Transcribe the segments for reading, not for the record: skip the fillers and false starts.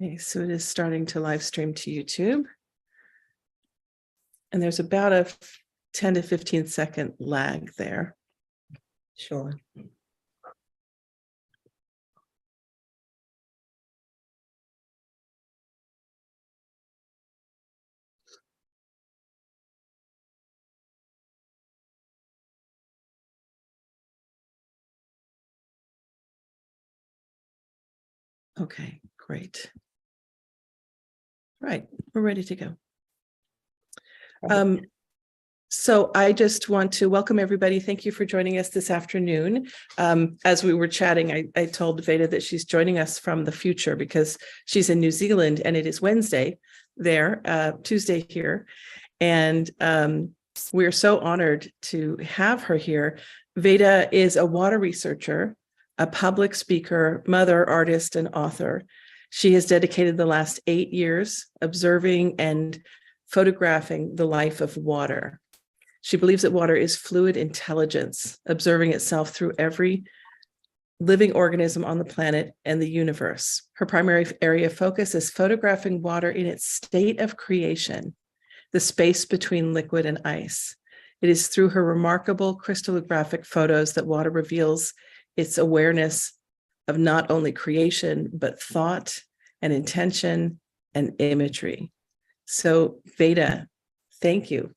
Okay, so it is starting to live stream to YouTube. And there's about a 10 to 15 second lag there. Sure. Okay, great. Right, we're ready to go. So I just want to welcome everybody. Thank you for joining us this afternoon. As we were chatting, I told Veda that she's joining us from the future because she's in New Zealand and it is Wednesday there, Tuesday here. And we're so honored to have her here. Veda is a water researcher, a public speaker, mother, artist, and author. She has dedicated the last 8 years observing and photographing the life of water. She believes that water is fluid intelligence, observing itself through every living organism on the planet and the universe. Her primary area of focus is photographing water in its state of creation, the space between liquid and ice. It is through her remarkable crystallographic photos that water reveals its awareness of not only creation, but thought and intention and imagery. So Veda, thank you.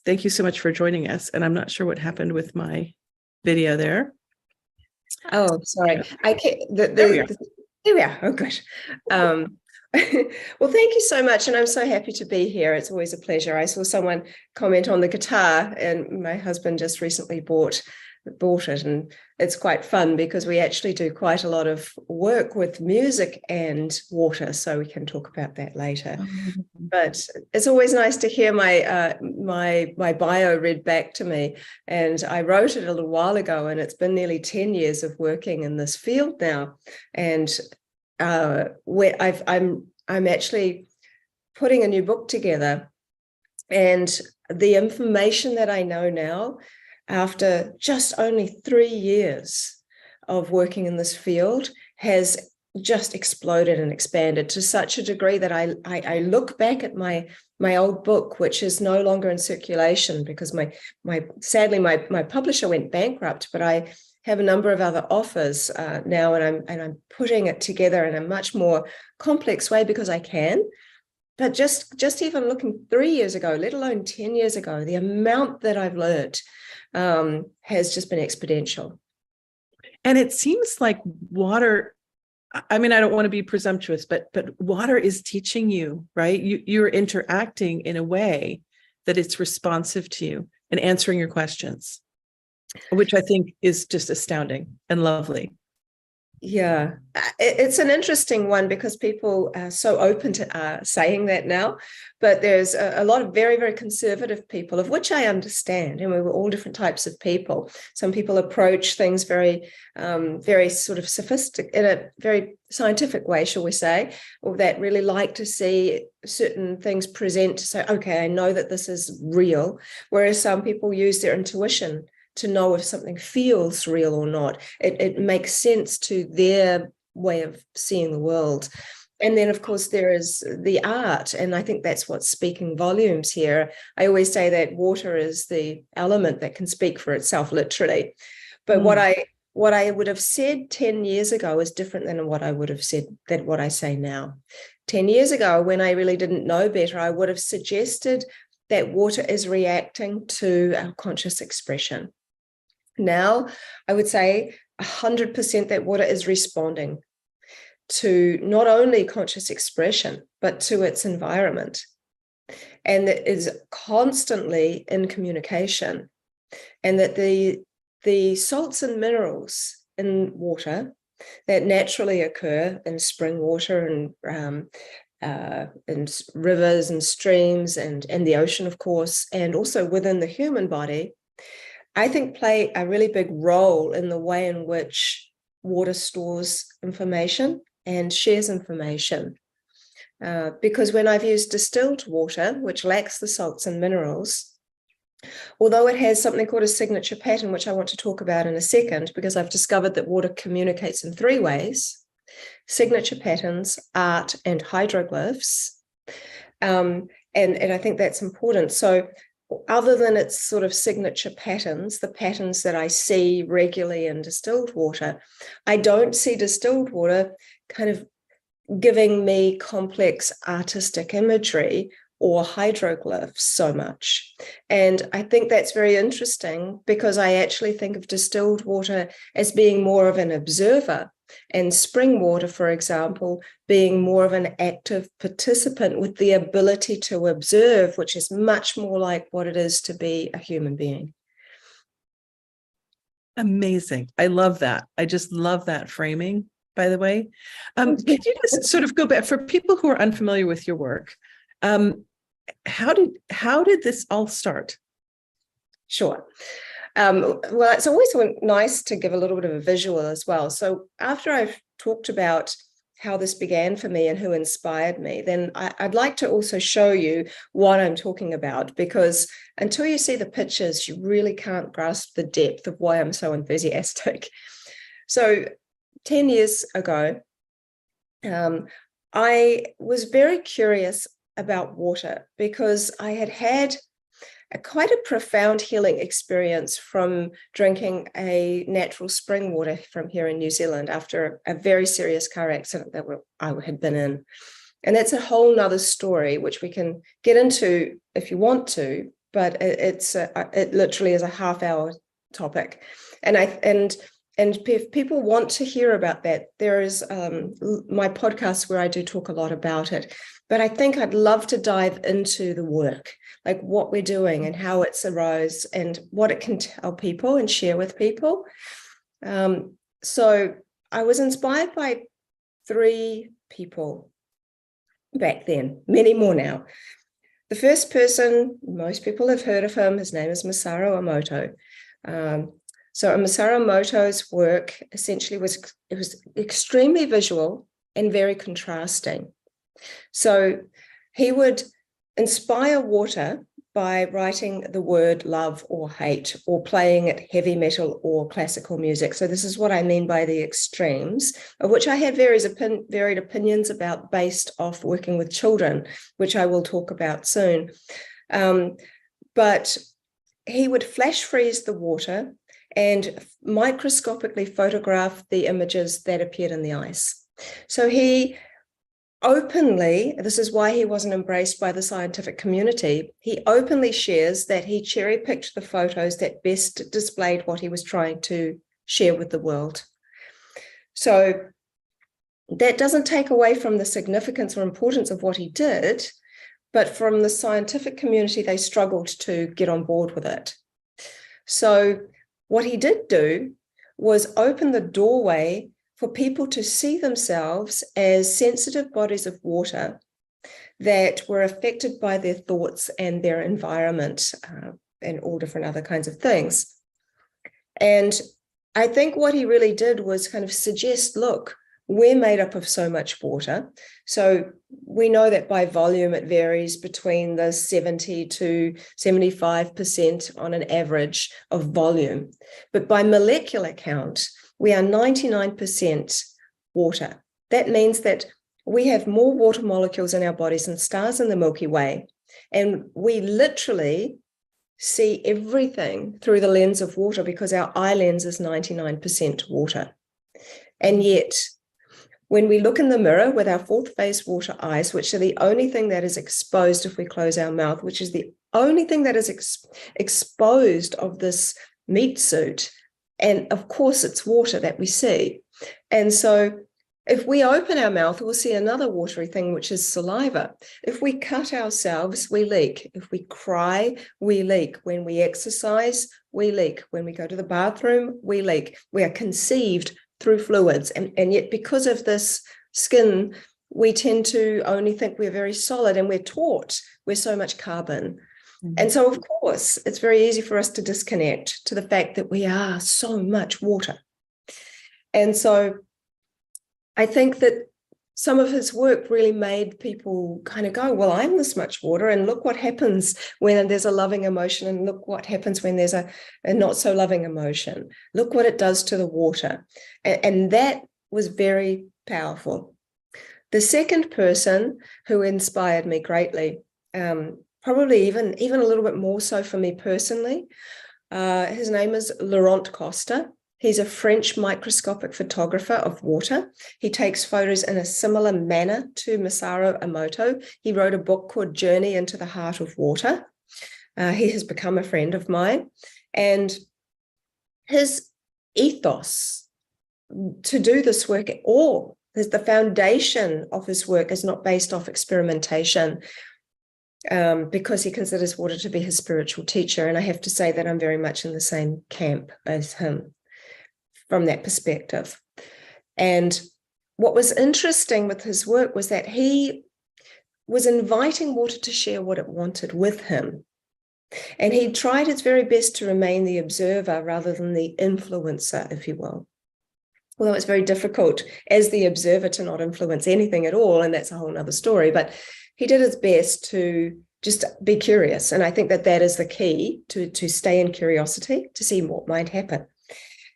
Thank you so much for joining us. And I'm not sure what happened with my video there. Oh, sorry. There we are. Here we are. Oh, gosh. Well, thank you so much. And I'm so happy to be here. It's always a pleasure. I saw someone comment on the guitar, and my husband just recently bought it, and it's quite fun because we actually do quite a lot of work with music and water, so we can talk about that later. But it's always nice to hear my my bio read back to me, and I wrote it a little while ago, and it's been nearly 10 years of working in this field now, and where I'm actually putting a new book together, and the information that I know now, after just only 3 years of working in this field, has just exploded and expanded to such a degree that I look back at my old book, which is no longer in circulation because sadly my publisher went bankrupt, but I have a number of other offers now, and I'm putting it together in a much more complex way because I can. But just even looking 3 years ago, let alone 10 years ago, the amount that I've learned has just been exponential. And it seems like water, I mean, I don't want to be presumptuous, but water is teaching you, right? You're interacting in a way that it's responsive to you and answering your questions, which I think is just astounding and lovely. Yeah, it's an interesting one because people are so open to saying that now, but there's a lot of very, very conservative people, of which I understand, and we're all different types of people. Some people approach things very, very sort of sophisticated, in a very scientific way, shall we say, or that really like to see certain things present to say, okay, I know that this is real, whereas some people use their intuition to know if something feels real or not. It makes sense to their way of seeing the world. And then, of course, there is the art, and I think that's what's speaking volumes here. I always say that water is the element that can speak for itself, literally. But what I would have said 10 years ago is different than what I would have said, than what I say now. 10 years ago, when I really didn't know better, I would have suggested that water is reacting to our conscious expression. Now, I would say 100% that water is responding to not only conscious expression, but to its environment. And it is constantly in communication. And that the salts and minerals in water that naturally occur in spring water and rivers and streams and the ocean, of course, and also within the human body, I think play a really big role in the way in which water stores information and shares information. Because when I've used distilled water, which lacks the salts and minerals, although it has something called a signature pattern, which I want to talk about in a second, because I've discovered that water communicates in 3 ways. signature patterns, art, and hydroglyphs. And I think that's important. So other than its sort of signature patterns, the patterns that I see regularly in distilled water, I don't see distilled water kind of giving me complex artistic imagery or hydroglyphs so much. And I think that's very interesting because I actually think of distilled water as being more of an observer, and spring water, for example, being more of an active participant with the ability to observe, which is much more like what it is to be a human being. Amazing. I love that. I just love that framing, by the way. Could you just sort of go back for people who are unfamiliar with your work? How did this all start? Sure. Well, it's always nice to give a little bit of a visual as well. So after I've talked about how this began for me and who inspired me, then I'd like to also show you what I'm talking about, because until you see the pictures, you really can't grasp the depth of why I'm so enthusiastic. So 10 years ago, I was very curious about water because I had quite a profound healing experience from drinking a natural spring water from here in New Zealand after a very serious car accident that I had been in. And that's a whole nother story, which we can get into if you want to, but it literally is a half-hour topic. And if people want to hear about that, there is my podcast where I do talk a lot about it. But I think I'd love to dive into the work, like what we're doing and how it's arose and what it can tell people and share with people. So I was inspired by 3 people back then, many more now. The first person, most people have heard of him, his name is Masaru Emoto. So Masaru Emoto's work essentially was extremely visual and very contrasting. So he would inspire water by writing the word love or hate, or playing it heavy metal or classical music. So this is what I mean by the extremes, of which I had varied opinions about based off working with children, which I will talk about soon. But he would flash freeze the water and microscopically photograph the images that appeared in the ice. So he openly, this is why he wasn't embraced by the scientific community, he openly shares that he cherry-picked the photos that best displayed what he was trying to share with the world. So that doesn't take away from the significance or importance of what he did, but from the scientific community, they struggled to get on board with it. So what he did do was open the doorway for people to see themselves as sensitive bodies of water that were affected by their thoughts and their environment and all different other kinds of things. And I think what he really did was kind of suggest, look, we're made up of so much water. So we know that by volume, it varies between the 70 to 75% on an average of volume. But by molecular count, we are 99% water. That means that we have more water molecules in our bodies than stars in the Milky Way. And we literally see everything through the lens of water because our eye lens is 99% water. And yet, when we look in the mirror with our fourth phase water eyes, which are the only thing that is exposed if we close our mouth, which is the only thing that is exposed of this meat suit, and of course, it's water that we see. And so if we open our mouth, we'll see another watery thing, which is saliva. If we cut ourselves, we leak. If we cry, we leak. When we exercise, we leak. When we go to the bathroom, we leak. We are conceived through fluids. And yet because of this skin, we tend to only think we're very solid, and we're taught we're so much carbon. And so, of course, it's very easy for us to disconnect to the fact that we are so much water. And so I think that some of his work really made people kind of go, well, I'm this much water, and look what happens when there's a loving emotion, and look what happens when there's a not so loving emotion. Look what it does to the water. And that was very powerful. The second person who inspired me greatly, probably even a little bit more so for me personally, his name is Laurent Costa. He's a French microscopic photographer of water. He takes photos in a similar manner to Masaru Emoto. He wrote a book called Journey into the Heart of Water. He has become a friend of mine. And his ethos to do this work at all, the foundation of his work is not based off experimentation, because he considers water to be his spiritual teacher. And I have to say that I'm very much in the same camp as him from that perspective. And what was interesting with his work was that he was inviting water to share what it wanted with him. And he tried his very best to remain the observer rather than the influencer, if you will. Although it's very difficult as the observer to not influence anything at all, and that's a whole other story. But he did his best to just be curious. And I think that that is the key, to stay in curiosity, to see what might happen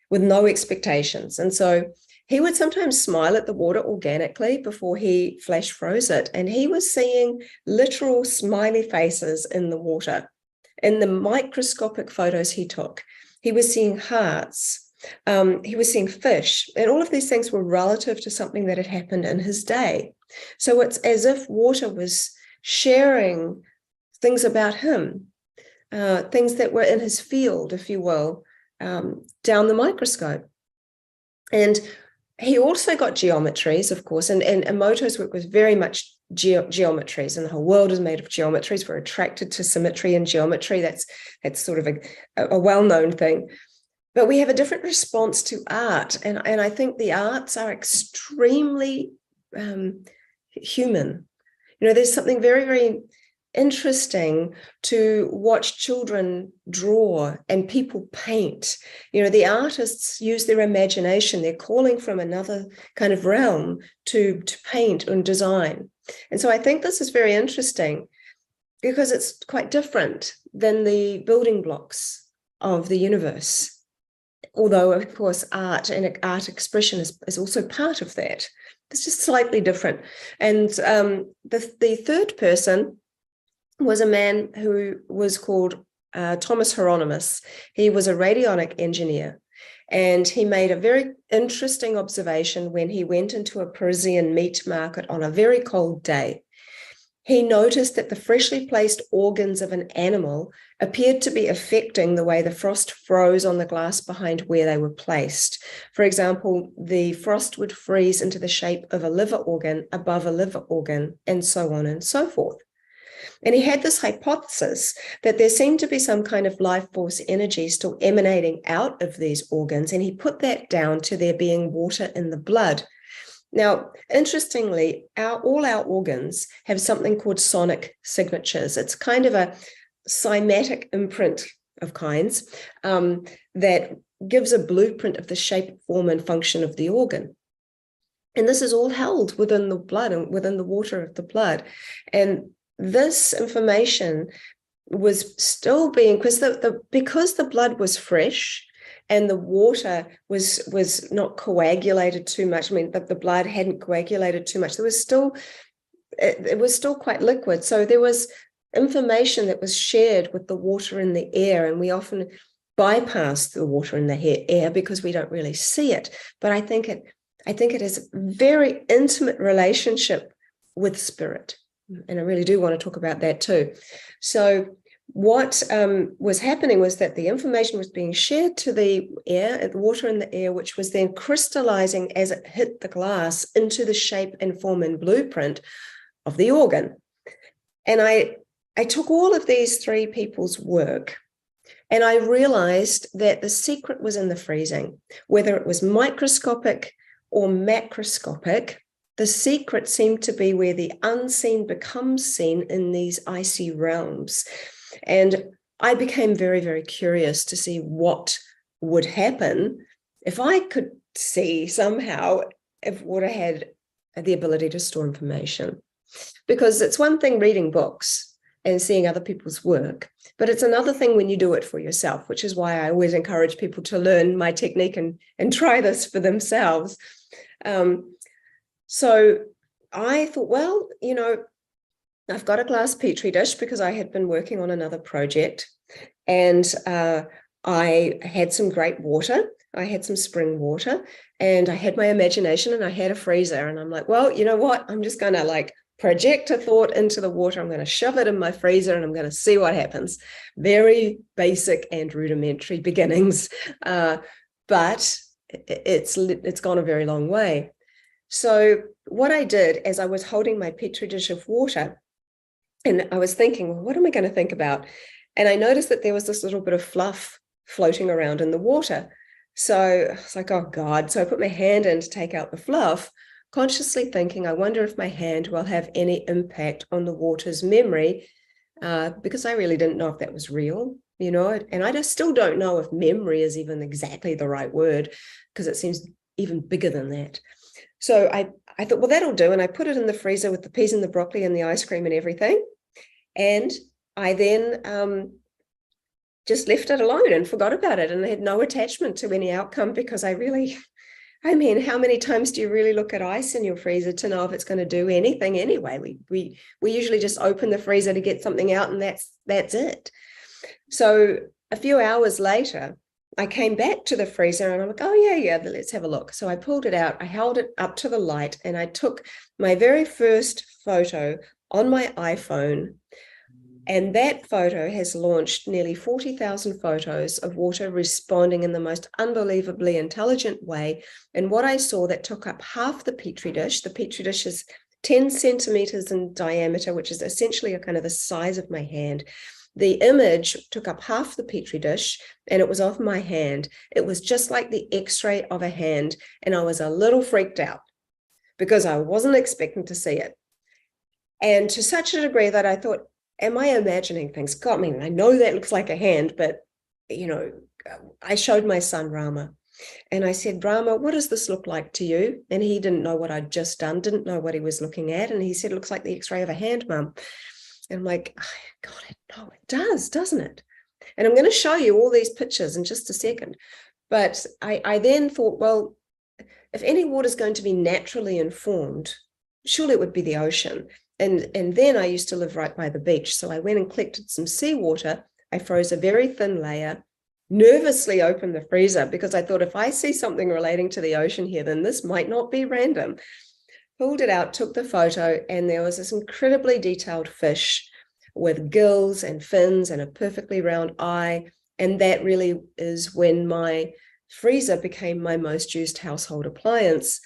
with no expectations. And so he would sometimes smile at the water organically before he flash froze it. And he was seeing literal smiley faces in the water. In the microscopic photos he took, he was seeing hearts, he was seeing fish, and all of these things were relative to something that had happened in his day. So it's as if water was sharing things about him, things that were in his field, if you will, down the microscope. And he also got geometries, of course, and Emoto's work was very much geometries, and the whole world is made of geometries. We're attracted to symmetry and geometry. That's sort of a well-known thing. But we have a different response to art. And I think the arts are extremely human. You know, there's something very, very interesting to watch children draw and people paint. You know, the artists use their imagination. They're calling from another kind of realm to paint and design. And so I think this is very interesting because it's quite different than the building blocks of the universe. Although, of course, art and art expression is also part of that. It's just slightly different. And the third person was a man who was called Thomas Hieronymus. He was a radionic engineer, and he made a very interesting observation when he went into a Parisian meat market on a very cold day. He noticed that the freshly placed organs of an animal appeared to be affecting the way the frost froze on the glass behind where they were placed. For example, the frost would freeze into the shape of a liver organ above a liver organ, and so on and so forth. And he had this hypothesis that there seemed to be some kind of life force energy still emanating out of these organs, and he put that down to there being water in the blood. Now, interestingly, all our organs have something called sonic signatures. It's kind of a cymatic imprint of kinds that gives a blueprint of the shape, form, and function of the organ. And this is all held within the blood and within the water of the blood. And this information was still being, because the blood was fresh and the water was not coagulated too much. I mean, the blood hadn't coagulated too much. It was still quite liquid. So there was information that was shared with the water in the air, and we often bypass the water in the air because we don't really see it. But I think it is a very intimate relationship with spirit. And I really do want to talk about that too. So what was happening was that the information was being shared to the air, the water in the air, which was then crystallizing as it hit the glass into the shape and form and blueprint of the organ. And I took all of these three people's work, and I realized that the secret was in the freezing. Whether it was microscopic or macroscopic, the secret seemed to be where the unseen becomes seen in these icy realms. And I became very, very curious to see what would happen if I could see somehow if water had the ability to store information. Because it's one thing reading books and seeing other people's work, but it's another thing when you do it for yourself, which is why I always encourage people to learn my technique and try this for themselves. So I thought, well, I've got a glass petri dish because I had been working on another project, and I had some great water. I had some spring water, and I had my imagination, and I had a freezer. And I'm like, well, you know what? I'm just going to project a thought into the water. I'm going to shove it in my freezer, and I'm going to see what happens. Very basic and rudimentary beginnings, but it's gone a very long way. So what I did as I was holding my petri dish of water, and I was thinking, well, what am I going to think about? And I noticed that there was this little bit of fluff floating around in the water. So I was like, oh God. So I put my hand in to take out the fluff, consciously thinking, I wonder if my hand will have any impact on the water's memory, because I really didn't know if that was real, and I just still don't know if memory is even exactly the right word, because it seems even bigger than that. So I thought, well, that'll do. And I put it in the freezer with the peas and the broccoli and the ice cream and everything. And I then just left it alone and forgot about it. And I had no attachment to any outcome, because how many times do you really look at ice in your freezer to know if it's going to do anything anyway? We usually just open the freezer to get something out, and that's it. So a few hours later, I came back to the freezer, and I'm like, oh yeah, let's have a look. So I pulled it out, I held it up to the light, and I took my very first photo on my iPhone. And that photo has launched nearly 40,000 photos of water responding in the most unbelievably intelligent way. And what I saw, that took up half the petri dish is 10 centimeters in diameter, which is essentially a kind of the size of my hand. The image took up half the petri dish, and it was of my hand. It was just like the X-ray of a hand. And I was a little freaked out because I wasn't expecting to see it. And to such a degree that I thought, am I imagining things? God, I know that looks like a hand, but, I showed my son Rama, and I said, Rama, what does this look like to you? And he didn't know what I'd just done, didn't know what he was looking at. And he said, it looks like the X-ray of a hand, Mum. And I'm like, oh, God, no, it does, doesn't it? And I'm going to show you all these pictures in just a second. But I then thought, well, if any water is going to be naturally informed, surely it would be the ocean. And then I used to live right by the beach. So I went and collected some seawater. I froze a very thin layer, nervously opened the freezer, because I thought, if I see something relating to the ocean here, then this might not be random. Pulled it out, took the photo, and there was this incredibly detailed fish with gills and fins and a perfectly round eye. And that really is when my freezer became my most used household appliance.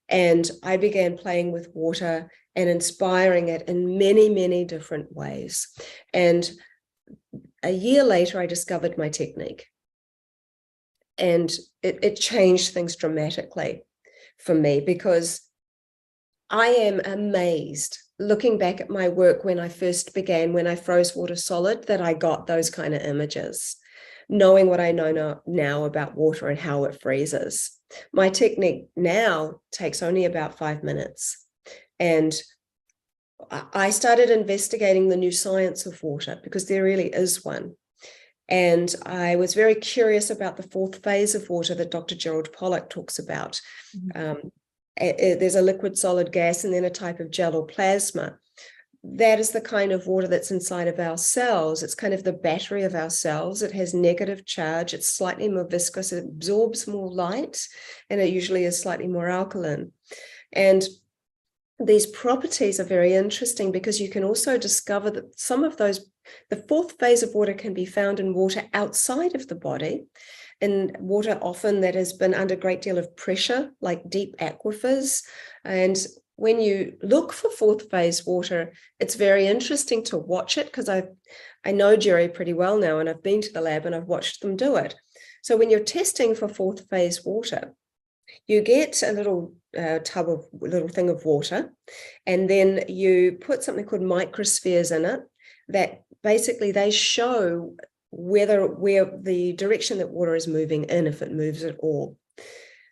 And I began playing with water and inspiring it in many, many different ways. And a year later, I discovered my technique. And it changed things dramatically for me, because I am amazed, looking back at my work when I first began, when I froze water solid, that I got those kind of images, knowing what I know now about water and how it freezes. My technique now takes only about 5 minutes. And I started investigating the new science of water, because there really is one. And I was very curious about the fourth phase of water that Dr. Gerald Pollack talks about. Mm-hmm. There's a liquid, solid, gas, and then a type of gel or plasma. That is the kind of water that's inside of our cells. It's kind of the battery of our cells. It has negative charge. It's slightly more viscous. It absorbs more light, and it usually is slightly more alkaline. And these properties are very interesting, because you can also discover that some of those, the fourth phase of water, can be found in water outside of the body, in water often that has been under a great deal of pressure, like deep aquifers. And when you look for fourth phase water, it's very interesting to watch it, because I know Jerry pretty well now, and I've been to the lab and I've watched them do it. So when you're testing for fourth phase water, you get a little little thing of water, and then you put something called microspheres in it that basically they show where the direction that water is moving in, if it moves at all.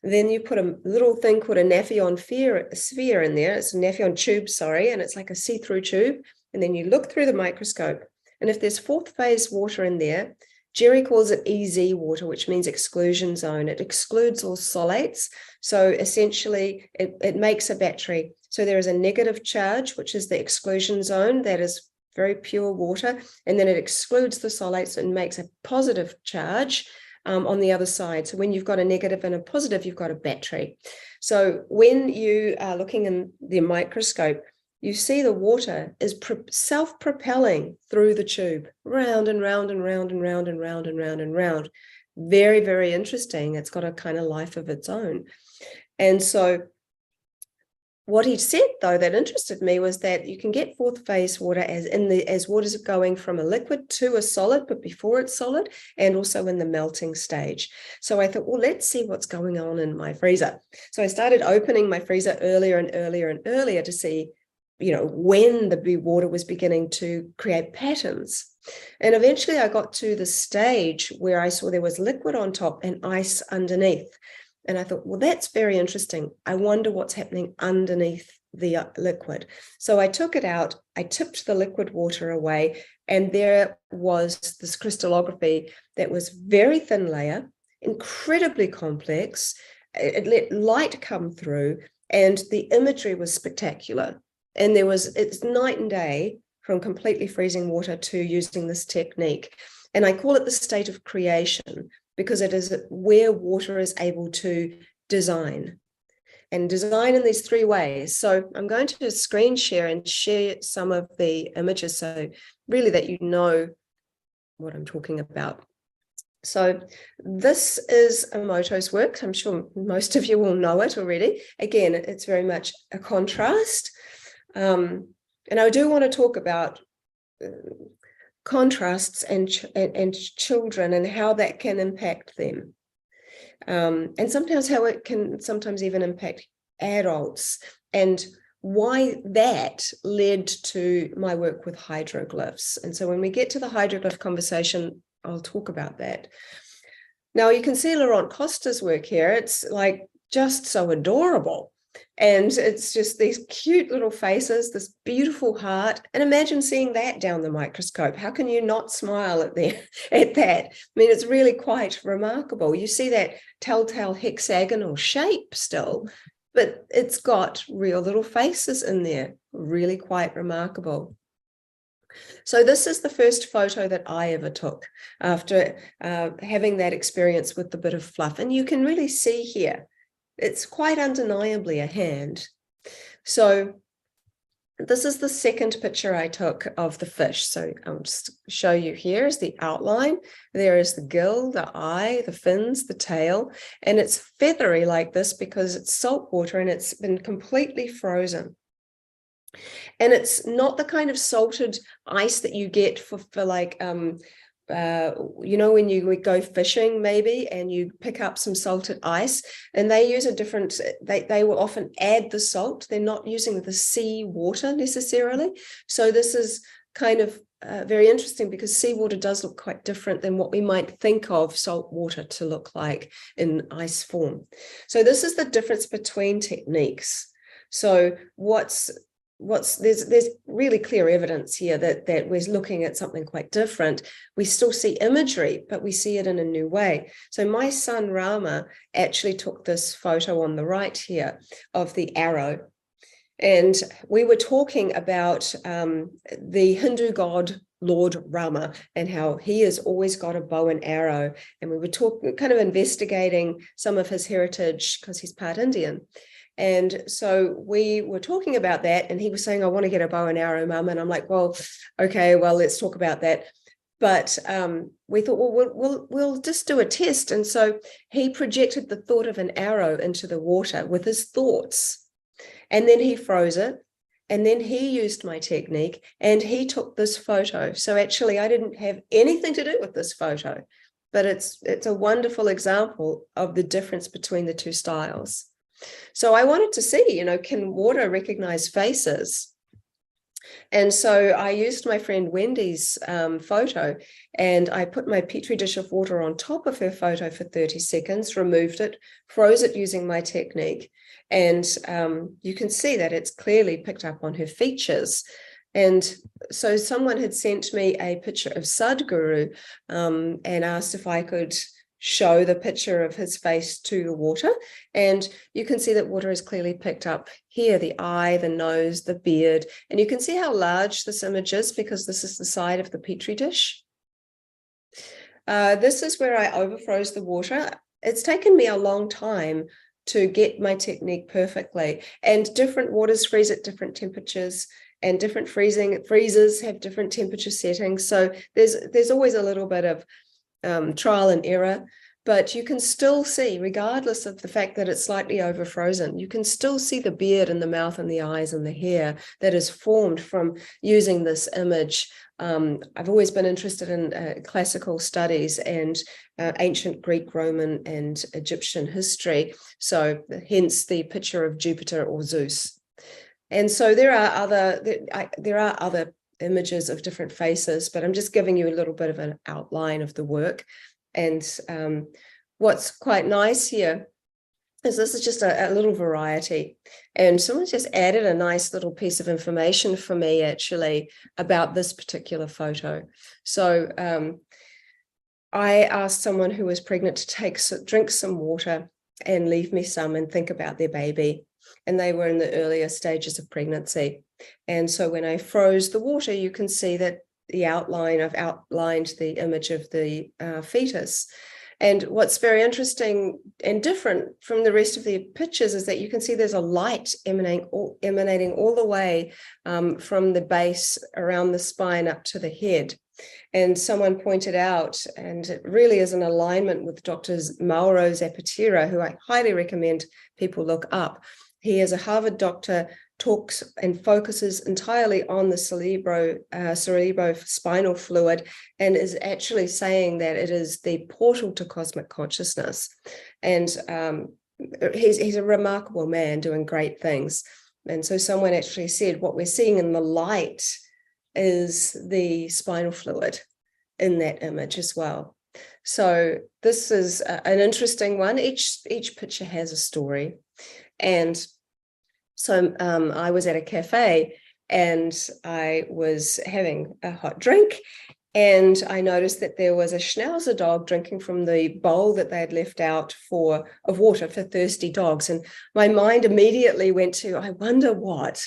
Then you put a little thing called a Nafion sphere in there. It's a Nafion tube, and it's like a see-through tube. And then you look through the microscope, and if there's fourth phase water in there, Jerry calls it EZ water, which means exclusion zone. It excludes all solates. So essentially, it makes a battery. So there is a negative charge, which is the exclusion zone. That is very pure water. And then it excludes the solates and makes a positive charge on the other side. So when you've got a negative and a positive, you've got a battery. So when you are looking in the microscope, you see the water is self-propelling through the tube, round and round and round and round and round and round and round. Very, very interesting. It's got a kind of life of its own. And so what he said, though, that interested me was that you can get fourth phase water as water is going from a liquid to a solid, but before it's solid, and also in the melting stage. So I thought, well, let's see what's going on in my freezer. So I started opening my freezer earlier and earlier and earlier to see, when the water was beginning to create patterns. And eventually I got to the stage where I saw there was liquid on top and ice underneath. And I thought, well, that's very interesting. I wonder what's happening underneath the liquid. So I took it out, I tipped the liquid water away, and there was this crystallography that was very thin layer, incredibly complex. It let light come through, and the imagery was spectacular. And it's night and day from completely freezing water to using this technique. And I call it the state of creation, because it is where water is able to design in these three ways. So I'm going to screen share and share some of the images so really that you know what I'm talking about. So this is Emoto's work. I'm sure most of you will know it already. Again, it's very much a contrast. And I do want to talk about contrasts and children and how that can impact them. And sometimes how it can sometimes even impact adults, and why that led to my work with hydroglyphs. And so when we get to the hydroglyph conversation, I'll talk about that. Now you can see Laurent Costa's work here. It's like just so adorable. And it's just these cute little faces, this beautiful heart. And imagine seeing that down the microscope. How can you not smile at that? I mean, it's really quite remarkable. You see that telltale hexagonal shape still, but it's got real little faces in there. Really quite remarkable. So this is the first photo that I ever took after having that experience with the bit of fluff. And you can really see here, it's quite undeniably a hand. So this is the second picture I took of the fish. So I'll just show you. Here is the outline. There is the gill, the eye, the fins, the tail, and it's feathery like this because it's salt water and it's been completely frozen. And it's not the kind of salted ice that you get for like, when you go fishing maybe and you pick up some salted ice, and they use a different, they will often add the salt. They're not using the sea water necessarily. So this is kind of very interesting because seawater does look quite different than what we might think of salt water to look like in ice form. So this is the difference between techniques. So there's really clear evidence here that we're looking at something quite different. We still see imagery, but we see it in a new way. So my son Rama actually took this photo on the right here of the arrow. And we were talking about the Hindu god Lord Rama and how he has always got a bow and arrow. And we were kind of investigating some of his heritage because he's part Indian. And so we were talking about that, and he was saying, I want to get a bow and arrow, Mum. And I'm like, well, okay, well, let's talk about that. But we thought, well, we'll just do a test. And so he projected the thought of an arrow into the water with his thoughts. And then he froze it. And then he used my technique and he took this photo. So actually, I didn't have anything to do with this photo, but it's a wonderful example of the difference between the two styles. So I wanted to see, can water recognize faces? And so I used my friend Wendy's photo, and I put my petri dish of water on top of her photo for 30 seconds, removed it, froze it using my technique. And you can see that it's clearly picked up on her features. And so someone had sent me a picture of Sadhguru and asked if I could show the picture of his face to the water. And you can see that water is clearly picked up here, the eye, the nose, the beard. And you can see how large this image is because this is the side of the Petri dish. This is where I overfroze the water. It's taken me a long time to get my technique perfectly. And different waters freeze at different temperatures, and different freezers have different temperature settings. So there's always a little bit of trial and error, but you can still see, regardless of the fact that it's slightly overfrozen, you can still see the beard and the mouth and the eyes and the hair that is formed from using this image. I've always been interested in classical studies and ancient Greek, Roman, and Egyptian history. So hence the picture of Jupiter or Zeus. And so there are other images of different faces, but I'm just giving you a little bit of an outline of the work. And what's quite nice here is this is just a little variety. And someone just added a nice little piece of information for me, actually, about this particular photo. So I asked someone who was pregnant to drink some water and leave me some and think about their baby. And they were in the earlier stages of pregnancy. And so when I froze the water, you can see that I've outlined the image of the fetus. And what's very interesting and different from the rest of the pictures is that you can see there's a light emanating all the way from the base around the spine up to the head. And someone pointed out, and it really is in alignment with Dr. Mauro Zapatero, who I highly recommend people look up. He is a Harvard doctor, talks and focuses entirely on the cerebrospinal fluid, and is actually saying that it is the portal to cosmic consciousness. And he's a remarkable man doing great things. And so someone actually said what we're seeing in the light is the spinal fluid in that image as well. So this is an interesting one. Each picture has a story. And so I was at a cafe and I was having a hot drink, and I noticed that there was a Schnauzer dog drinking from the bowl that they had left out of water for thirsty dogs. And my mind immediately went to, I wonder what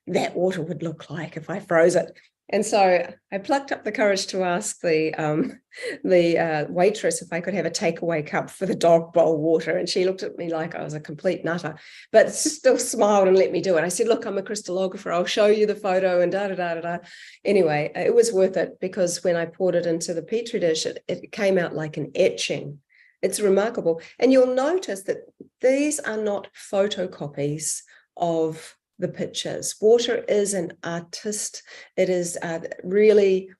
that water would look like if I froze it. And so I plucked up the courage to ask the waitress if I could have a takeaway cup for the dog bowl water. And she looked at me like I was a complete nutter, but still smiled and let me do it. I said, look, I'm a crystallographer. I'll show you the photo and da-da-da-da-da. Anyway, it was worth it because when I poured it into the Petri dish, it came out like an etching. It's remarkable. And you'll notice that these are not photocopies of the pictures. Water is an artist. It is really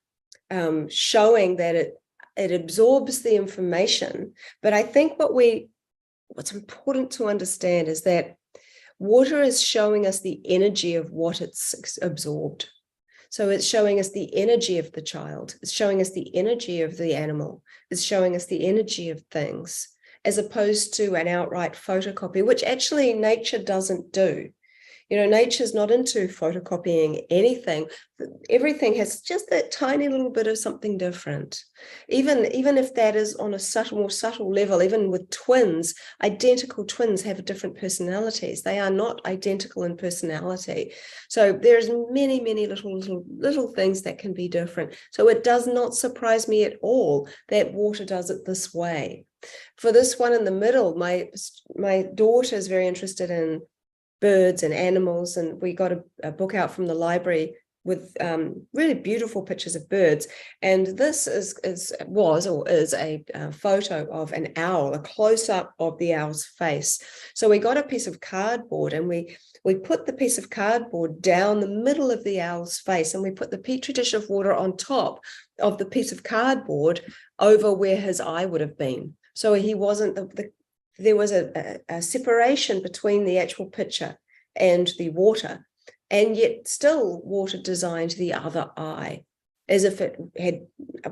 showing that it absorbs the information. But I think what's important to understand is that water is showing us the energy of what it's absorbed. So it's showing us the energy of the child. It's showing us the energy of the animal. It's showing us the energy of things, as opposed to an outright photocopy, which actually nature doesn't do. You know, nature's not into photocopying anything. Everything has just that tiny little bit of something different. Even if that is on a more subtle level, even with twins, identical twins have different personalities. They are not identical in personality. So there's many, many little things that can be different. So it does not surprise me at all that water does it this way. For this one in the middle, my daughter is very interested in birds and animals, and we got a book out from the library with really beautiful pictures of birds. And this is a photo of an owl, a close-up of the owl's face. So we got a piece of cardboard and we put the piece of cardboard down the middle of the owl's face, and we put the Petri dish of water on top of the piece of cardboard over where his eye would have been. So he wasn't there was a separation between the actual picture and the water, and yet still water designed the other eye as if it had,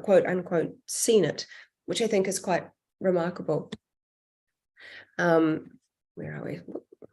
quote unquote, seen it, which I think is quite remarkable. Where are we?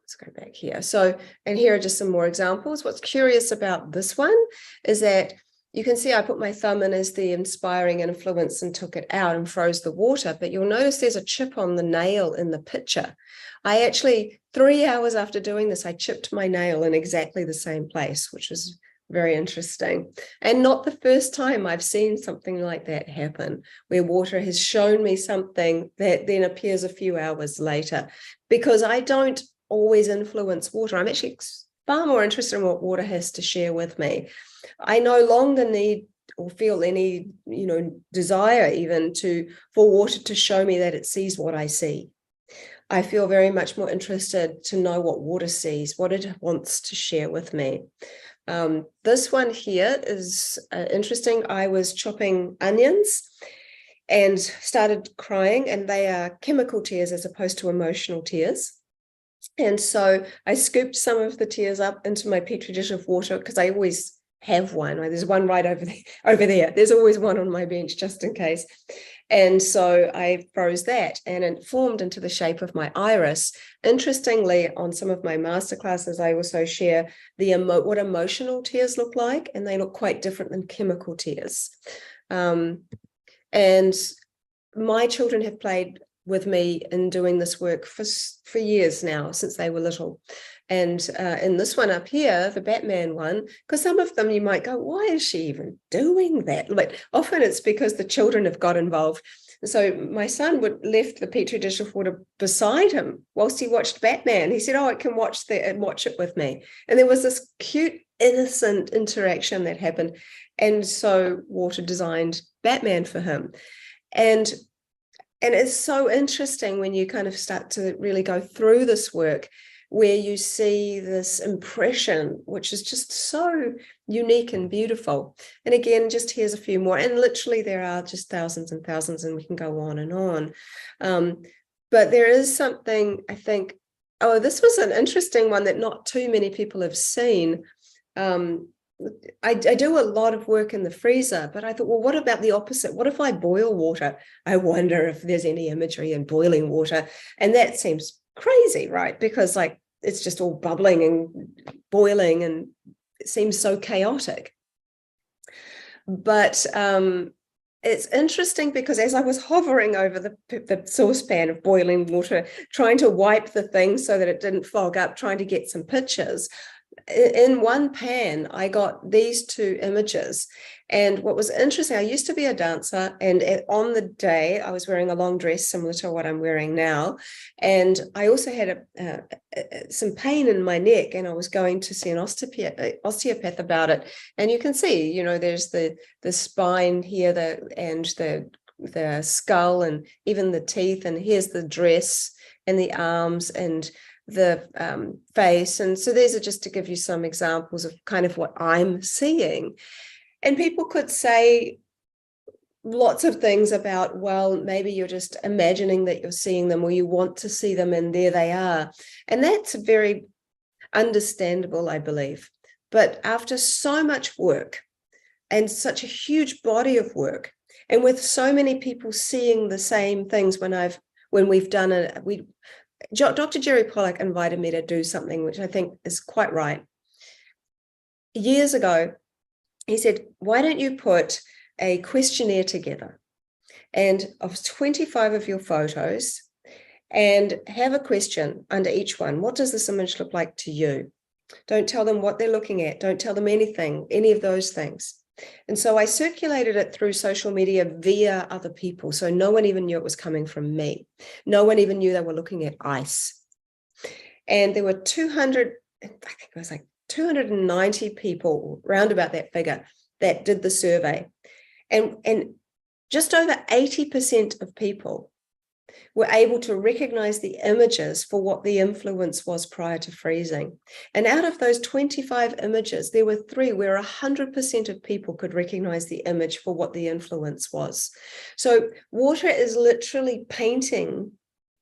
let's go back here. So, and here are just some more examples. What's curious about this one is that you can see I put my thumb in as the inspiring influence and took it out and froze the water, but you'll notice there's a chip on the nail in the picture. I actually, 3 hours after doing this, I chipped my nail in exactly the same place, which was very interesting. And not the first time I've seen something like that happen, where water has shown me something that then appears a few hours later, because I don't always influence water. I'm actually far more interested in what water has to share with me. I no longer need or feel any, desire even for water to show me that it sees what I see. I feel very much more interested to know what water sees, what it wants to share with me. This one here is interesting. I was chopping onions and started crying, and they are chemical tears as opposed to emotional tears. And so I scooped some of the tears up into my petri dish of water, because I always have one. There's one right over there. There's always one on my bench just in case. And so I froze that, and it formed into the shape of my iris. Interestingly, on some of my masterclasses, I also share what emotional tears look like, and they look quite different than chemical tears. And my children have played with me in doing this work for years now, since they were little. And in this one up here, the Batman one, because some of them you might go, why is she even doing that? But often it's because the children have got involved. And so my son left the petri dish of water beside him whilst he watched Batman. He said, I can watch it with me. And there was this cute, innocent interaction that happened. And so water designed Batman for him. And it's so interesting when you kind of start to really go through this work, where you see this impression, which is just so unique and beautiful. And again, just here's a few more. And literally there are just thousands and thousands, and we can go on and on. But there is something, I think, this was an interesting one that not too many people have seen. I do a lot of work in the freezer, but I thought, well, what about the opposite? What if I boil water? I wonder if there's any imagery in boiling water. And that seems crazy, right? Because it's just all bubbling and boiling, and it seems so chaotic. But it's interesting, because as I was hovering over the saucepan of boiling water, trying to wipe the thing so that it didn't fog up, trying to get some pictures, in one pan, I got these two images. And what was interesting, I used to be a dancer, and on the day I was wearing a long dress similar to what I'm wearing now. And I also had some pain in my neck, and I was going to see an osteopath about it. And you can see, there's the spine here, and the skull, and even the teeth. And here's the dress and the arms and the face. And so these are just to give you some examples of kind of what I'm seeing. And people could say lots of things about, well, maybe you're just imagining that you're seeing them, or you want to see them, and there they are. And that's very understandable, I believe. But after so much work, and such a huge body of work, and with so many people seeing the same things, when we've done it, Dr. Jerry Pollack invited me to do something which I think is quite right. Years ago, he said, why don't you put a questionnaire together, and of 25 of your photos, and have a question under each one. What does this image look like to you? Don't tell them what they're looking at. Don't tell them anything, any of those things. And so I circulated it through social media via other people. So no one even knew it was coming from me. No one even knew they were looking at ice. And there were 290 people, round about that figure, that did the survey. And just over 80% of people were able to recognize the images for what the influence was prior to freezing. And out of those 25 images, there were 3 where 100% of people could recognize the image for what the influence was. So water is literally painting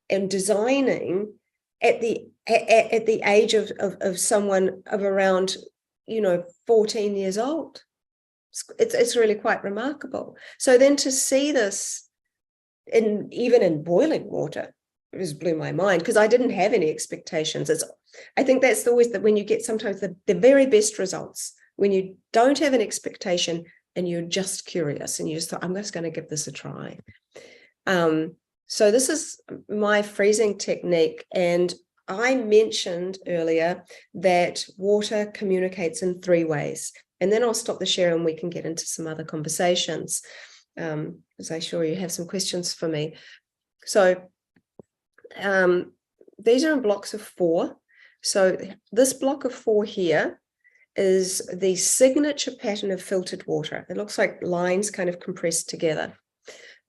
and designing at the age of someone of around 14 years old. It's really quite remarkable. So then to see this even in boiling water, it just blew my mind, because I didn't have any expectations. It's I think that's always that when you get sometimes the very best results, when you don't have an expectation and you're just curious and you just thought, I'm just going to give this a try. So this is my freezing technique. And I mentioned earlier that water communicates in 3 ways. And then I'll stop the share and we can get into some other conversations, as I'm sure you have some questions for me. So these are in blocks of 4. So this block of 4 here is the signature pattern of filtered water. It looks like lines kind of compressed together.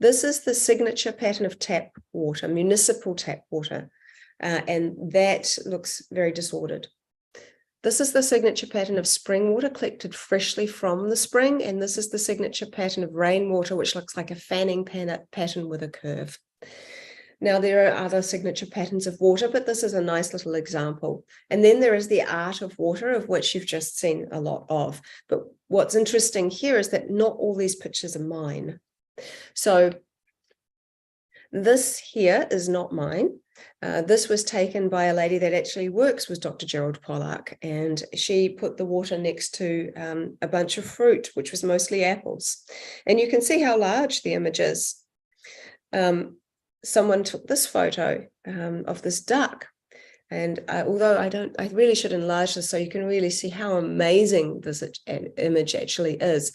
This is the signature pattern of tap water, municipal tap water, and that looks very disordered. This is the signature pattern of spring water collected freshly from the spring, and this is the signature pattern of rainwater, which looks like a fanning pattern with a curve. Now, there are other signature patterns of water, but this is a nice little example. And then there is the art of water, of which you've just seen a lot of. But what's interesting here is that not all these pictures are mine. So this here is not mine. This was taken by a lady that actually works with Dr. Gerald Pollack, and she put the water next to a bunch of fruit, which was mostly apples. And you can see how large the image is. Someone took this photo of this duck. And although I really should enlarge this so you can really see how amazing this image actually is.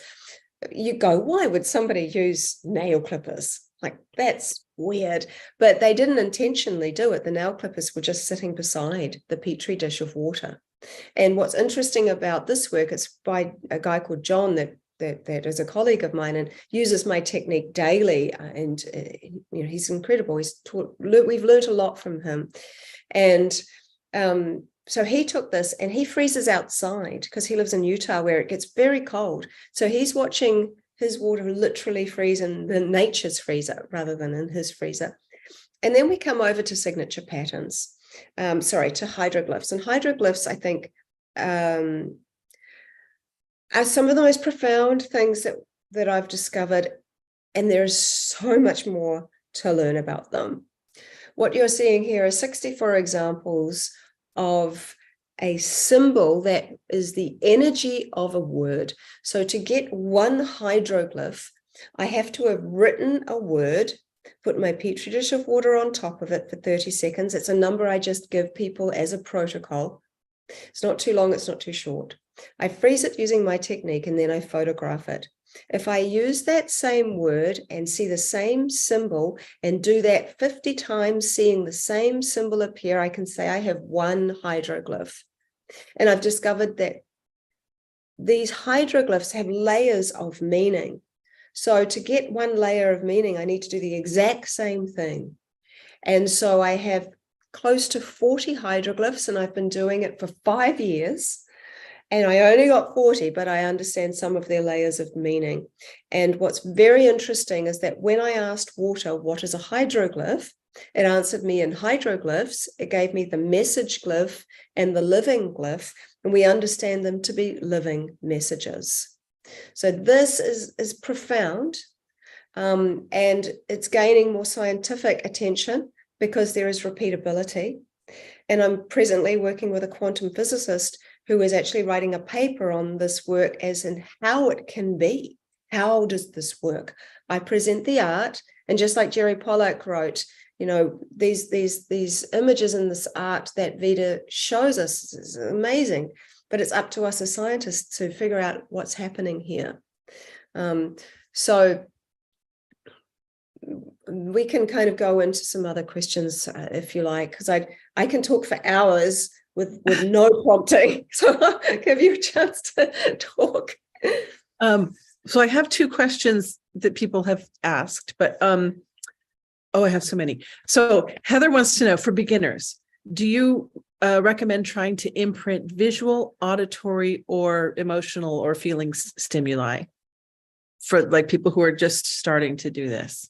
You go, why would somebody use nail clippers? Like, that's weird. But they didn't intentionally do it. The nail clippers were just sitting beside the petri dish of water. And what's interesting about this work, it's by a guy called John that is a colleague of mine and uses my technique daily. And he's incredible. We've learned a lot from him. And so he took this and he freezes outside because he lives in Utah where it gets very cold. So he's watching his water literally freeze in the nature's freezer rather than in his freezer. And then we come over to signature patterns, to hydroglyphs. And hydroglyphs, I think, are some of the most profound things that I've discovered. And there's so much more to learn about them. What you're seeing here are 64 examples of a symbol that is the energy of a word. So to get one hydroglyph, I have to have written a word, put my petri dish of water on top of it for 30 seconds. It's a number I just give people as a protocol. It's not too long, it's not too short. I freeze it using my technique and then I photograph it. If I use that same word and see the same symbol and do that 50 times, seeing the same symbol appear, I can say I have one hydroglyph. And I've discovered that these hydroglyphs have layers of meaning. So to get one layer of meaning, I need to do the exact same thing. And so I have close to 40 hydroglyphs, and I've been doing it for 5 years. And I only got 40, but I understand some of their layers of meaning. And what's very interesting is that when I asked water, what is a hydroglyph? It answered me in hydroglyphs. It gave me the message glyph and the living glyph, and we understand them to be living messages. So this is profound, and it's gaining more scientific attention because there is repeatability. And I'm presently working with a quantum physicist who is actually writing a paper on this work as in how it can be. How does this work? I present the art, and just like Jerry Pollack wrote, these images in this art that Veda shows us is amazing, but it's up to us as scientists to figure out what's happening here. So we can kind of go into some other questions if you like, because I can talk for hours with no prompting. So I'll give you a chance to talk. So I have 2 questions that people have asked, but I have so many. So Heather wants to know, for beginners, do you recommend trying to imprint visual, auditory, or emotional or feeling stimuli for like people who are just starting to do this?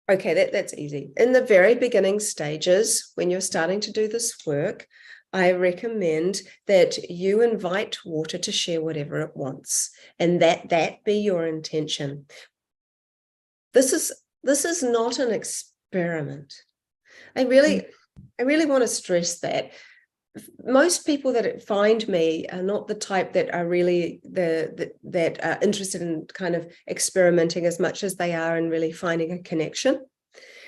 Okay, that's easy. In the very beginning stages, when you're starting to do this work, I recommend that you invite water to share whatever it wants, and that be your intention. This is not an experiment. I really want to stress that. most people that find me are not the type that are really that are interested in kind of experimenting as much as they are in really finding a connection.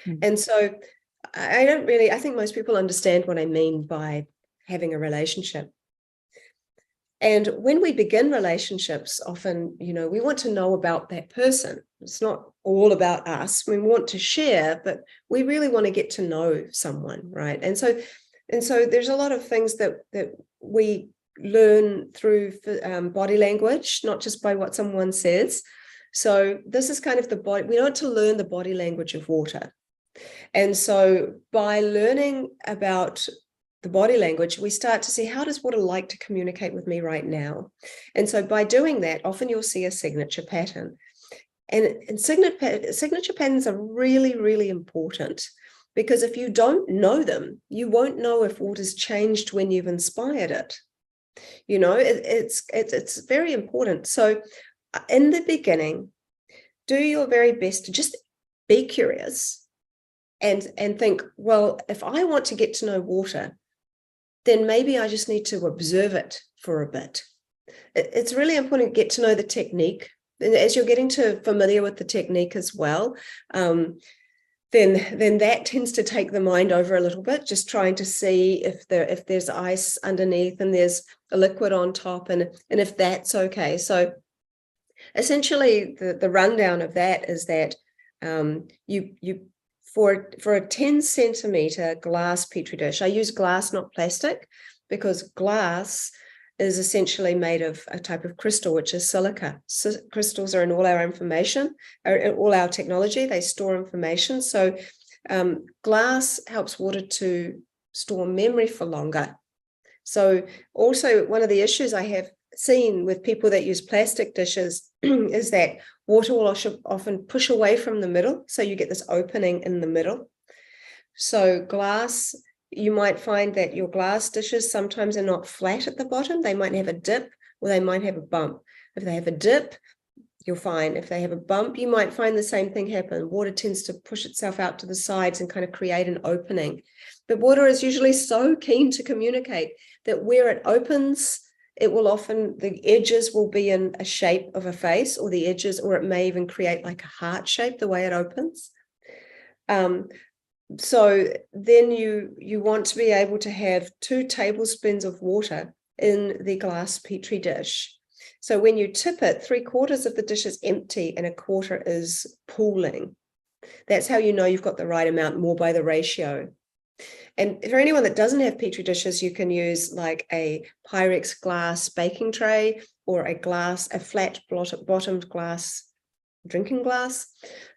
Mm. And so I think most people understand what I mean by having a relationship. And when we begin relationships, often, we want to know about that person. It's not all about us. We want to share, but we really want to get to know someone, right? And so there's a lot of things that we learn through body language, not just by what someone says. So this is kind of the body. We want to learn the body language of water. And so by learning about the body language, we start to see, how does water like to communicate with me right now? And so by doing that, often you'll see a signature pattern. And signature patterns are really, really important, because if you don't know them, you won't know if water's changed when you've inspired it. It's very important. So in the beginning, do your very best to just be curious and think, well, if I want to get to know water, then maybe I just need to observe it for a bit. It's really important to get to know the technique. And as you're getting familiar with the technique as well, then that tends to take the mind over a little bit, just trying to see if there's ice underneath and there's a liquid on top, and if that's okay. So essentially the rundown of that is that you for a 10 centimeter glass petri dish, I use glass, not plastic, because glass is essentially made of a type of crystal, which is silica. So crystals are in all our information, in all our technology. They store information. So glass helps water to store memory for longer. So also one of the issues I have seen with people that use plastic dishes is that water will often push away from the middle. So you get this opening in the middle. So glass, you might find that your glass dishes sometimes are not flat at the bottom. They might have a dip, or they might have a bump. If they have a dip, you'll find. If they have a bump, you might find the same thing happen. Water tends to push itself out to the sides and kind of create an opening. But water is usually so keen to communicate that where it opens, it will often, the edges will be in a shape of a face, or the edges, or it may even create like a heart shape the way it opens. So then you want to be able to have 2 tablespoons of water in the glass petri dish. So when you tip it, 3/4 of the dish is empty and 1/4 is pooling. That's how you know you've got the right amount, more by the ratio. And for anyone that doesn't have petri dishes, you can use like a Pyrex glass baking tray, or a flat bottomed glass drinking glass.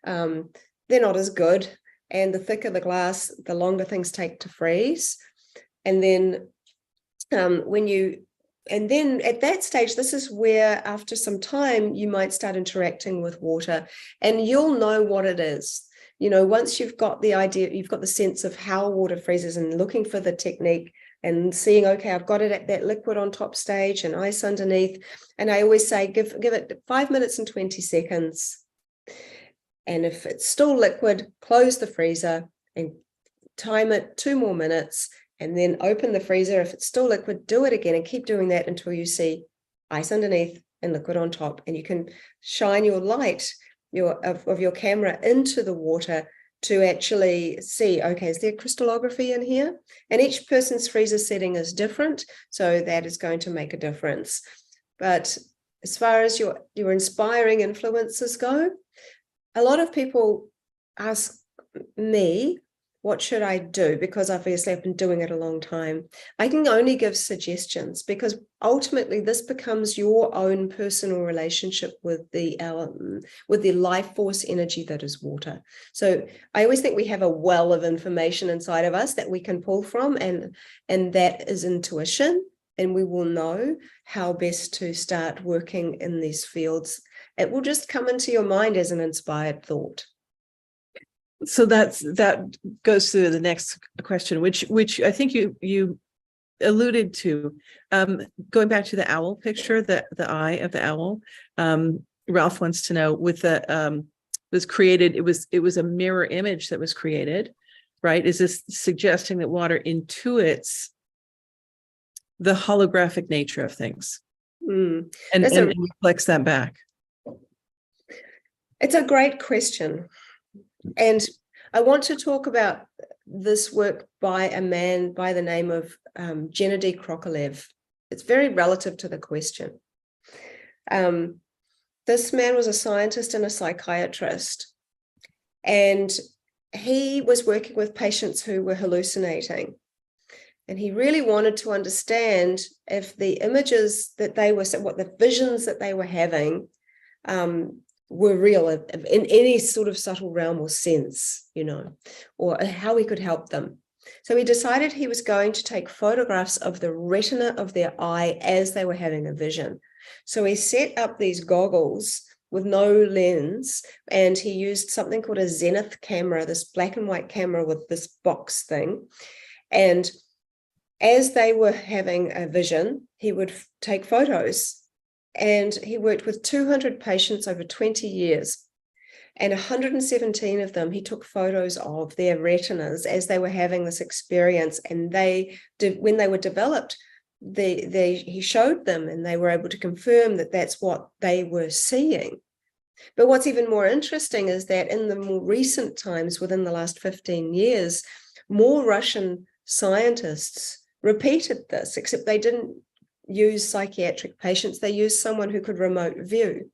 They're not as good. And the thicker the glass, the longer things take to freeze. And then and then at that stage, this is where after some time, you might start interacting with water, and you'll know what it is. Once you've got the idea, you've got the sense of how water freezes, and looking for the technique and seeing, okay, I've got it at that liquid on top stage and ice underneath. And I always say, give it 5 minutes and 20 seconds. And if it's still liquid, close the freezer and time it 2 more minutes, and then open the freezer. If it's still liquid, do it again, and keep doing that until you see ice underneath and liquid on top. And you can shine your light of your camera into the water to actually see, okay, is there crystallography in here? And each person's freezer setting is different, so that is going to make a difference. But as far as your inspiring influences go, a lot of people ask me, what should I do? Because obviously I've been doing it a long time. I can only give suggestions, because ultimately this becomes your own personal relationship with the life force energy that is water. So I always think we have a well of information inside of us that we can pull from, and that is intuition, and we will know how best to start working in these fields. It will just come into your mind as an inspired thought. So that goes to the next question, which I think you alluded to. Going back to the owl picture, the eye of the owl. Ralph wants to know, with the was created. It was a mirror image that was created, right? Is this suggesting that water intuits the holographic nature of things Mm. and That's a reflects that back? It's a great question. And I want to talk about this work by a man by the name of Gennady Krokalev. It's very relative to the question. This man was a scientist and a psychiatrist, and he was working with patients who were hallucinating. And he really wanted to understand if the images that they were, what the visions that they were having were real in any sort of subtle realm or sense, or how we could help them. So he decided he was going to take photographs of the retina of their eye as they were having a vision. So he set up these goggles with no lens, and he used something called a zenith camera, this black and white camera with this box thing. And as they were having a vision, he would take photos. And he worked with 200 patients over 20 years. And 117 of them, he took photos of their retinas as they were having this experience. And when they were developed, he showed them, and they were able to confirm that that's what they were seeing. But what's even more interesting is that in the more recent times, within the last 15 years, more Russian scientists repeated this, except they didn't use psychiatric patients. They used someone who could remote view.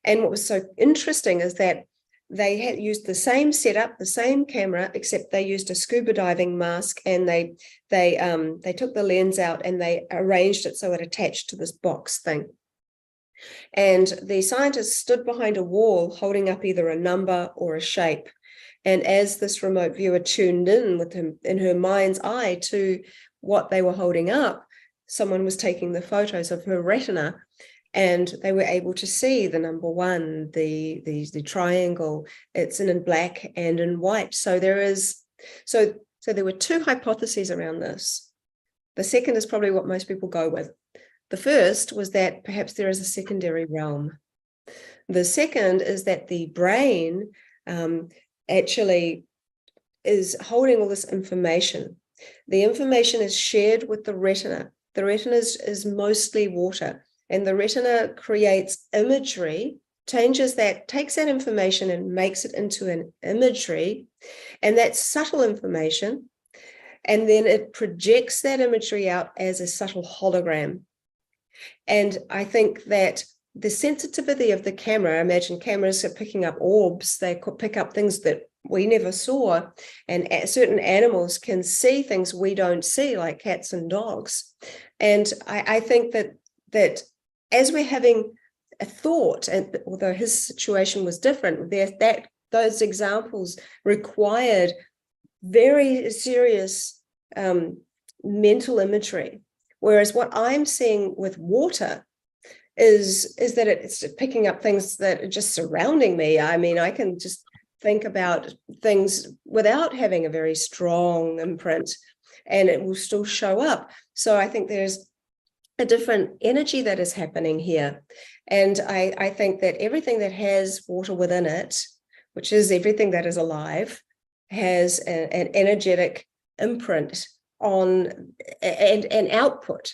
And what was so interesting is that they had used the same setup, the same camera, except they used a scuba diving mask, and they took the lens out and they arranged it so it attached to this box thing. And the scientists stood behind a wall holding up either a number or a shape. And as this remote viewer tuned in with him in her mind's eye to what they were holding up, someone was taking the photos of her retina, and they were able to see the number one, the triangle. It's in black and in white. So there were two hypotheses around this. The second is probably what most people go with. The first was that perhaps there is a secondary realm. The second is that the brain actually is holding all this information. The information is shared with the retina. The retina is mostly water, and the retina creates imagery, takes that information and makes it into an imagery, and that's subtle information, and then it projects that imagery out as a subtle hologram. And I think that the sensitivity of the camera, imagine cameras are picking up orbs, they could pick up things that we never saw, and certain animals can see things we don't see, like cats and dogs. And I think that as we're having a thought, and although his situation was different, those examples required very serious mental imagery. Whereas what I'm seeing with water is that it's picking up things that are just surrounding me. I mean, I can just think about things without having a very strong imprint, and it will still show up. So I think there's a different energy that is happening here. And I think that everything that has water within it, which is everything that is alive, has an energetic imprint on and output.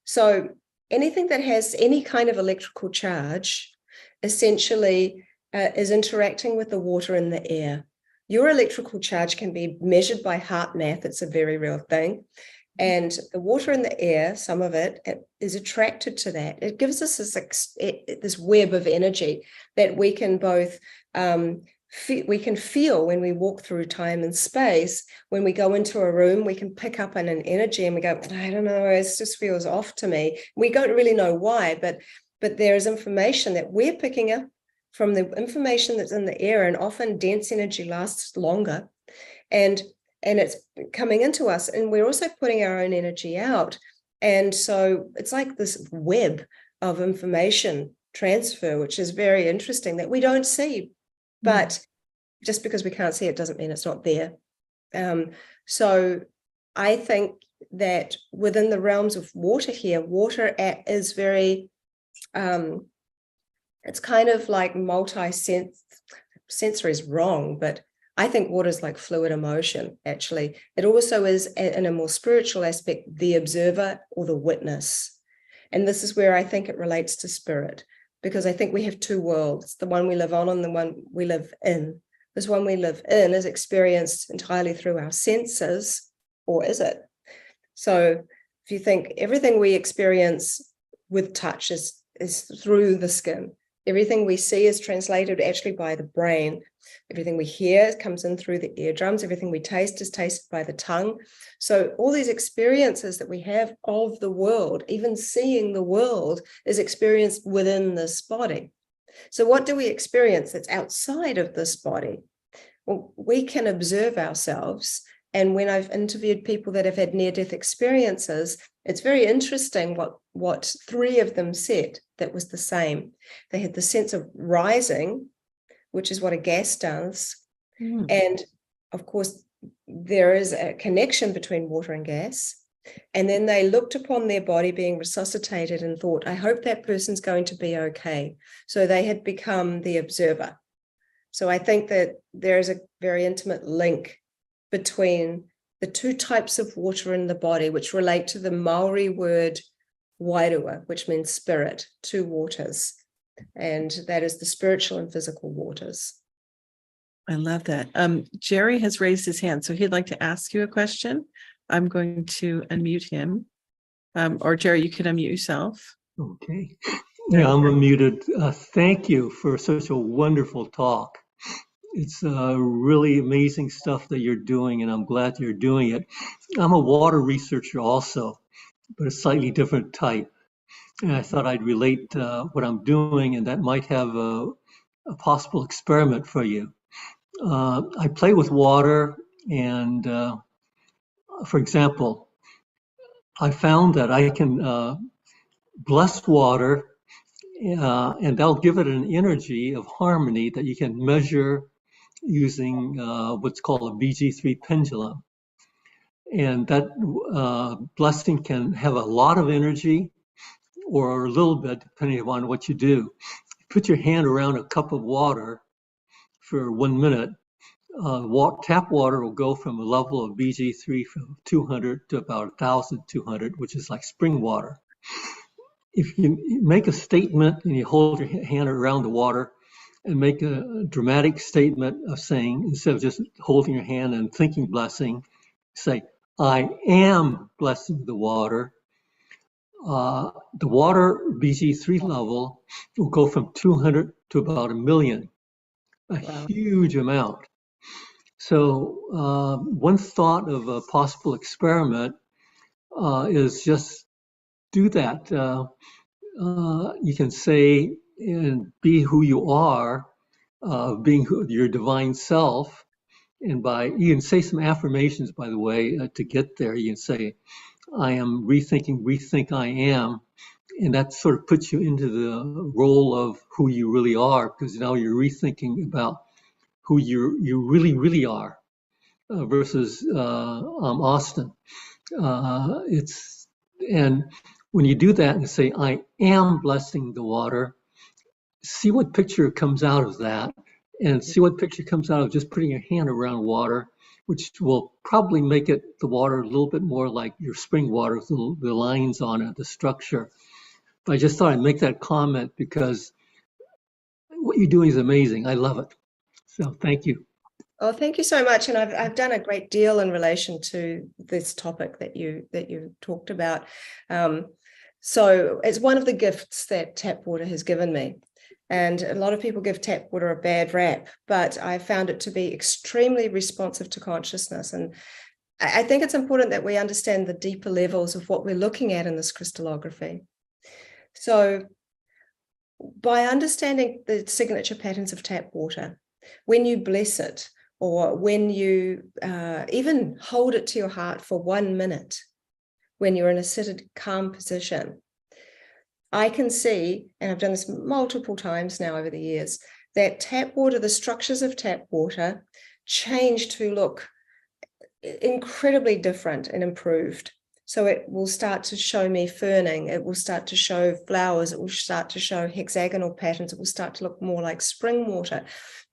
So anything that has any kind of electrical charge essentially is interacting with the water in the air. Your electrical charge can be measured by heart math. It's a very real thing. And the water in the air, some of it is attracted to that. It gives us this web of energy that we can both we can feel when we walk through time and space. When we go into a room, we can pick up on an energy and we go, I don't know, it just feels off to me. We don't really know why, but there is information that we're picking up from the information that's in the air, and often dense energy lasts longer. And it's coming into us, and we're also putting our own energy out. And so it's like this web of information transfer, which is very interesting, that we don't see. But just because we can't see it doesn't mean it's not there. So I think that within the realms of water here, water is very, it's kind of like multi-sensory is wrong, but I think water is like fluid emotion, actually. It also is, in a more spiritual aspect, the observer or the witness. And this is where I think it relates to spirit, because I think we have two worlds, the one we live on and the one we live in. This one we live in is experienced entirely through our senses, or is it? So if you think everything we experience with touch is through the skin. Everything we see is translated actually by the brain. Everything we hear comes in through the eardrums. Everything we taste is tasted by the tongue. So all these experiences that we have of the world, even seeing the world, is experienced within this body. So what do we experience that's outside of this body? Well, we can observe ourselves. And when I've interviewed people that have had near-death experiences, it's very interesting what three of them said that was the same. They had the sense of rising, which is what a gas does. And of course, there is a connection between water and gas. And then they looked upon their body being resuscitated and thought, I hope that person's going to be okay. So they had become the observer. So I think that there is a very intimate link between the two types of water in the body, which relate to the Maori word wairua, which means spirit, two waters. And that is the spiritual and physical waters. I love that. Jerry has raised his hand, so he'd like to ask you a question. I'm going to unmute him. Or Jerry, you can unmute yourself. Okay. Yeah, I'm unmuted. Thank you for such a wonderful talk. It's really amazing stuff that you're doing, and I'm glad you're doing it. I'm a water researcher also, but a slightly different type. And I thought I'd relate what I'm doing, and that might have a possible experiment for you. I play with water, and for example, I found that I can bless water, and that'll give it an energy of harmony that you can measure using what's called a BG3 pendulum. And that blessing can have a lot of energy or a little bit, depending upon what you do. Put your hand around a cup of water for 1 minute. Tap water will go from a level of BG3 from 200 to about 1,200, which is like spring water. If you make a statement and you hold your hand around the water and make a dramatic statement of saying, instead of just holding your hand and thinking blessing, say, I am blessing the water. The water BG3 level will go from 200 to about 1 million, a huge amount. So one thought of a possible experiment is just do that. You can say and be who you are, being your divine self. And you can say some affirmations, by the way, to get there. You can say, I am rethink I am. And that sort of puts you into the role of who you really are, because now you're rethinking about who you really, really are versus Austin. And when you do that and say, I am blessing the water, see what picture comes out of that, and see what picture comes out of just putting your hand around water, which will probably make the water a little bit more like your spring water with the lines on it, the structure. But I just thought I'd make that comment because what you're doing is amazing. I love it. So thank you. Oh, thank you so much. And I've done a great deal in relation to this topic that you talked about. So it's one of the gifts that tap water has given me. And a lot of people give tap water a bad rap, but I found it to be extremely responsive to consciousness. And I think it's important that we understand the deeper levels of what we're looking at in this crystallography. So by understanding the signature patterns of tap water, when you bless it, or when you even hold it to your heart for 1 minute, when you're in a seated, calm position, I can see, and I've done this multiple times now over the years, that tap water, the structures of tap water change to look incredibly different and improved. So it will start to show me ferning, it will start to show flowers, it will start to show hexagonal patterns, it will start to look more like spring water,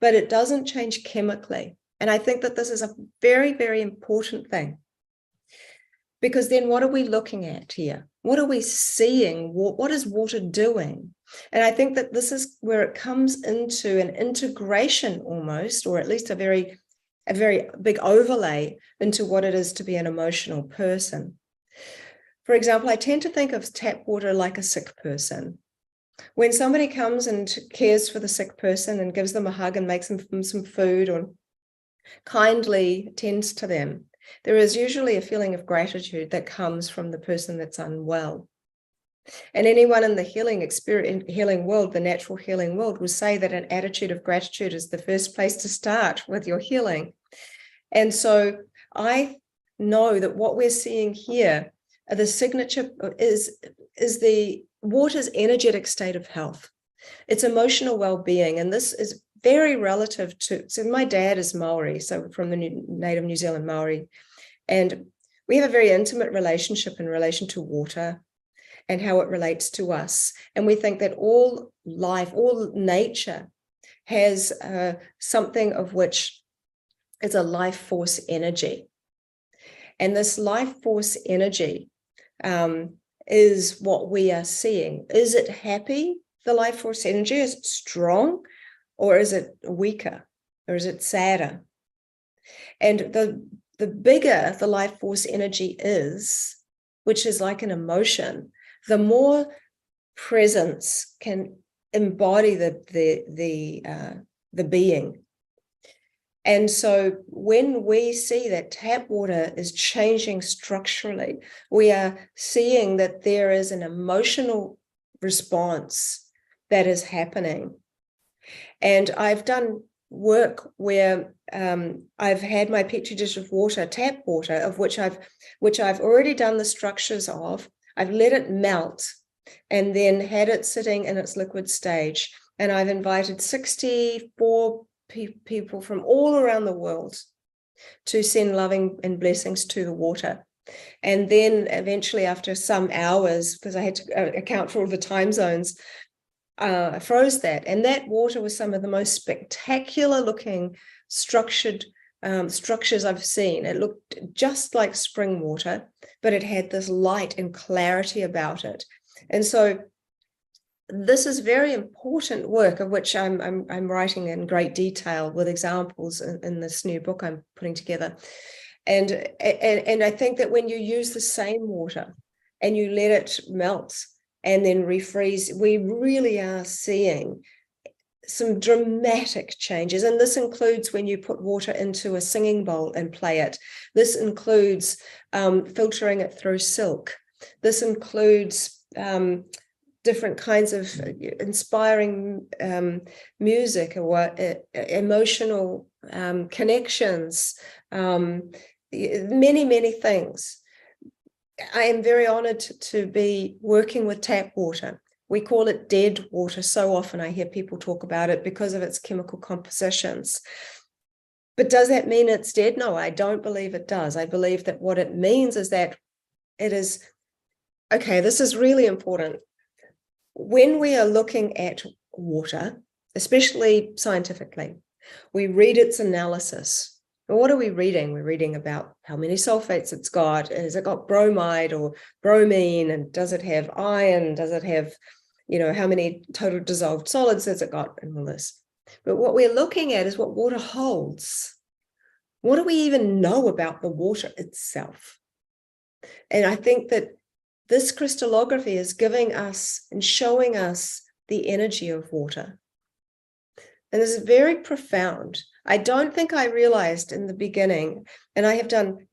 but it doesn't change chemically. And I think that this is a very, very important thing. Because then what are we looking at here? What are we seeing? What is water doing? And I think that this is where it comes into an integration almost, or at least a very big overlay into what it is to be an emotional person. For example, I tend to think of tap water like a sick person. When somebody comes and cares for the sick person and gives them a hug and makes them some food or kindly tends to them, there is usually a feeling of gratitude that comes from the person that's unwell. And anyone in the healing world, the natural healing world, will say that an attitude of gratitude is the first place to start with your healing. And so I know that what we're seeing here, the signature is the water's energetic state of health, its emotional well-being. And this is very relative to, so my dad is Maori, so from the native New Zealand Maori, and we have a very intimate relationship in relation to water and how it relates to us. And we think that all life, all nature has something of which is a life force energy. And this life force energy is what we are seeing. Is it happy, the life force energy? Is it strong? Or is it weaker? Or is it sadder? And the bigger the life force energy is, which is like an emotion, the more presence can embody the being. And so when we see that tap water is changing structurally, we are seeing that there is an emotional response that is happening. And I've done work where I've had my petri dish of water, tap water, of which I've already done the structures of. I've let it melt and then had it sitting in its liquid stage. And I've invited 64 people from all around the world to send loving and blessings to the water. And then eventually, after some hours, because I had to account for all the time zones, I froze that. And that water was some of the most spectacular looking structures I've seen. It looked just like spring water, but it had this light and clarity about it. And so this is very important work, of which I'm writing in great detail with examples in this new book I'm putting together. And I think that when you use the same water and you let it melt and then refreeze, we really are seeing some dramatic changes. And this includes when you put water into a singing bowl and play it. This includes filtering it through silk. This includes different kinds of inspiring music or emotional connections, many, many things. I am very honored to be working with tap water. We call it dead water. So often I hear people talk about it because of its chemical compositions. But does that mean it's dead? No, I don't believe it does. I believe that what it means is that it is, okay, this is really important. When we are looking at water, especially scientifically, we read its analysis. But what are we reading? We're reading about how many sulfates it's got. Has it got bromide or bromine? And does it have iron? Does it have, how many total dissolved solids has it got and all this? But what we're looking at is what water holds. What do we even know about the water itself? And I think that this crystallography is giving us and showing us the energy of water. And this is very profound. I don't think I realized in the beginning, and I have done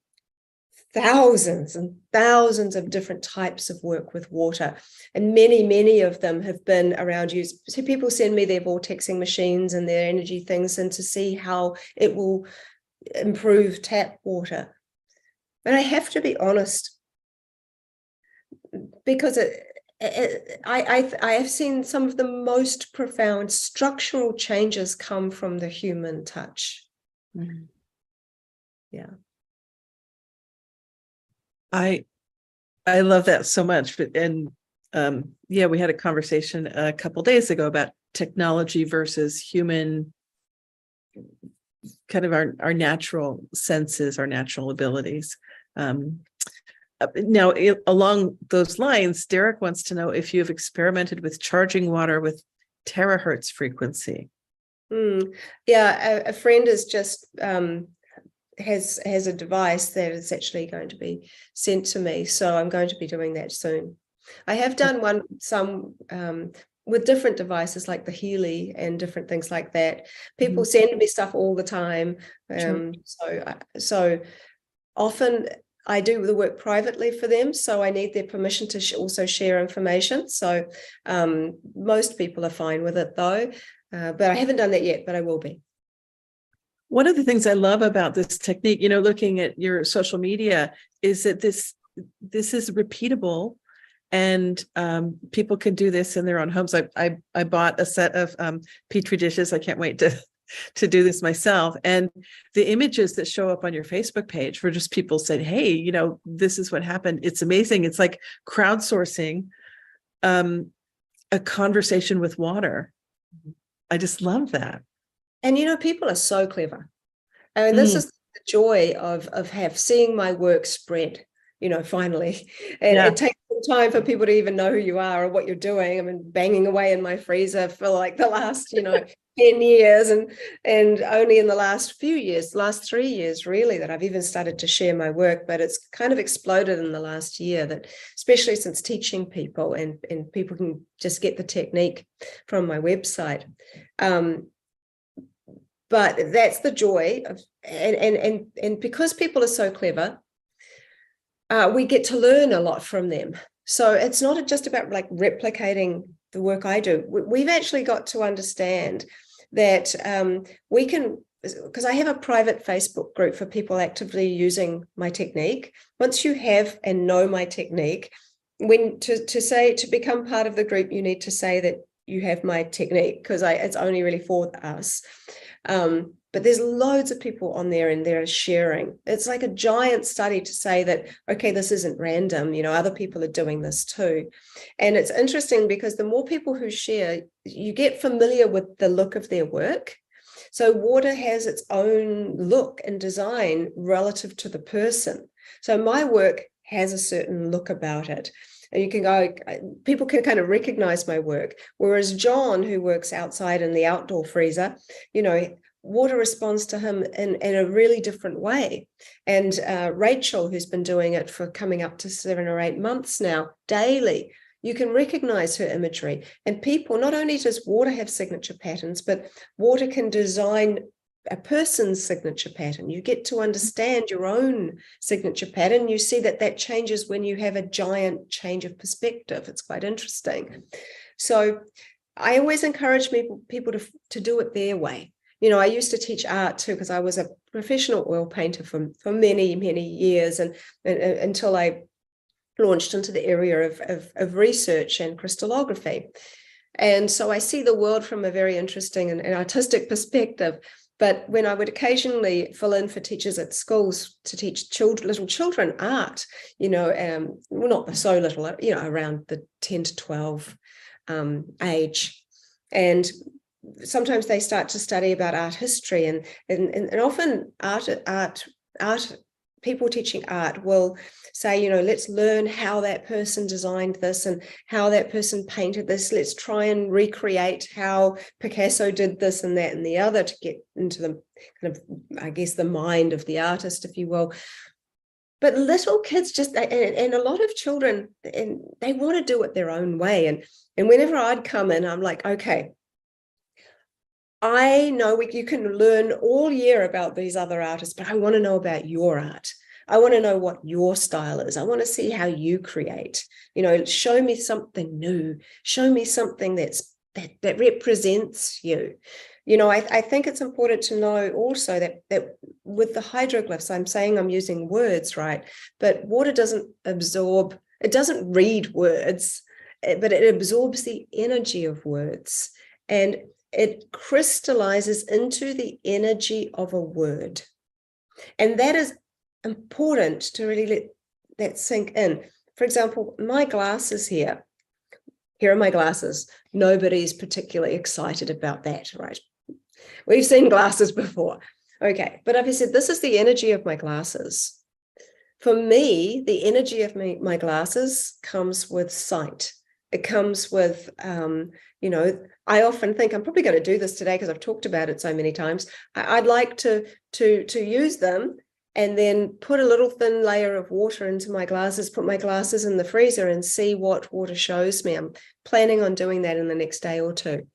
thousands and thousands of different types of work with water, and many, many of them have been around you. So people send me their vortexing machines and their energy things, and to see how it will improve tap water. But I have to be honest, because I have seen some of the most profound structural changes come from the human touch. Mm-hmm. Yeah. I love that so much. We had a conversation a couple days ago about technology versus human kind of our natural senses, our natural abilities. Now, along those lines, Derek wants to know if you've experimented with charging water with terahertz frequency. Yeah, a friend is just has a device that is actually going to be sent to me, so I'm going to be doing that soon. I have done some with different devices like the Healy and different things like that. People send me stuff all the time. So often I do the work privately for them, so I need their permission to also share information. So most people are fine with it though, but I haven't done that yet, but I will be. One of the things I love about this technique, looking at your social media, is that this is repeatable. And people can do this in their own homes. I bought a set of Petri dishes. I can't wait to do this myself. And the images that show up on your Facebook page were just people said, hey, this is what happened. It's amazing. It's like crowdsourcing a conversation with water. I just love that. And people are so clever. And this is the joy of seeing my work spread, finally. And it takes some time for people to even know who you are or what you're doing. I've been banging away in my freezer for like the last, 10 years and only in the last 3 years really, that I've even started to share my work. But it's kind of exploded in the last year, that especially since teaching people and people can just get the technique from my website. But that's the joy of, and because people are so clever, we get to learn a lot from them. So it's not just about like replicating the work I do. We've actually got to understand that we can, because I have a private Facebook group for people actively using my technique. Once you have and know my technique, when to become part of the group, you need to say that you have my technique, because it's only really for us. But there's loads of people on there and they're sharing. It's like a giant study to say that, okay, this isn't random, other people are doing this too. And it's interesting because the more people who share, you get familiar with the look of their work. So water has its own look and design relative to the person. So my work has a certain look about it. And you can go, people can kind of recognize my work. Whereas John, who works outside in the outdoor freezer, water responds to him in a really different way. And Rachel, who's been doing it for coming up to 7 or 8 months now, daily, you can recognize her imagery. And people, not only does water have signature patterns, but water can design a person's signature pattern. You get to understand your own signature pattern. You see that changes when you have a giant change of perspective. It's quite interesting. So I always encourage people to do it their way. I used to teach art too, because I was a professional oil painter for many, many years, and until I launched into the area of research and crystallography. And so I see the world from a very interesting and artistic perspective. But when I would occasionally fill in for teachers at schools to teach little children art, well, not so little, around the 10 to 12 age. And sometimes they start to study about art history, and often art people teaching art will say, let's learn how that person designed this and how that person painted this. Let's try and recreate how Picasso did this and that and the other, to get into the kind of, I guess, the mind of the artist, if you will. But little kids and a lot of children, and they want to do it their own way. And whenever I'd come in, I'm like, okay, I know you can learn all year about these other artists, but I want to know about your art. I want to know what your style is. I want to see how you create. Show me something new. Show me something that represents you. I think it's important to know also that with the hydroglyphs, I'm saying I'm using words, right? But water doesn't absorb, it doesn't read words, but it absorbs the energy of words. And it crystallizes into the energy of a word. And that is important to really let that sink in. For example, my glasses here are my glasses. Nobody's particularly excited about that, right? We've seen glasses before. Okay, but like I said, this is the energy of my glasses. For me, the energy of my glasses comes with sight. It comes with, I often think I'm probably going to do this today because I've talked about it so many times. I'd like to use them and then put a little thin layer of water into my glasses, put my glasses in the freezer and see what water shows me. I'm planning on doing that in the next day or two.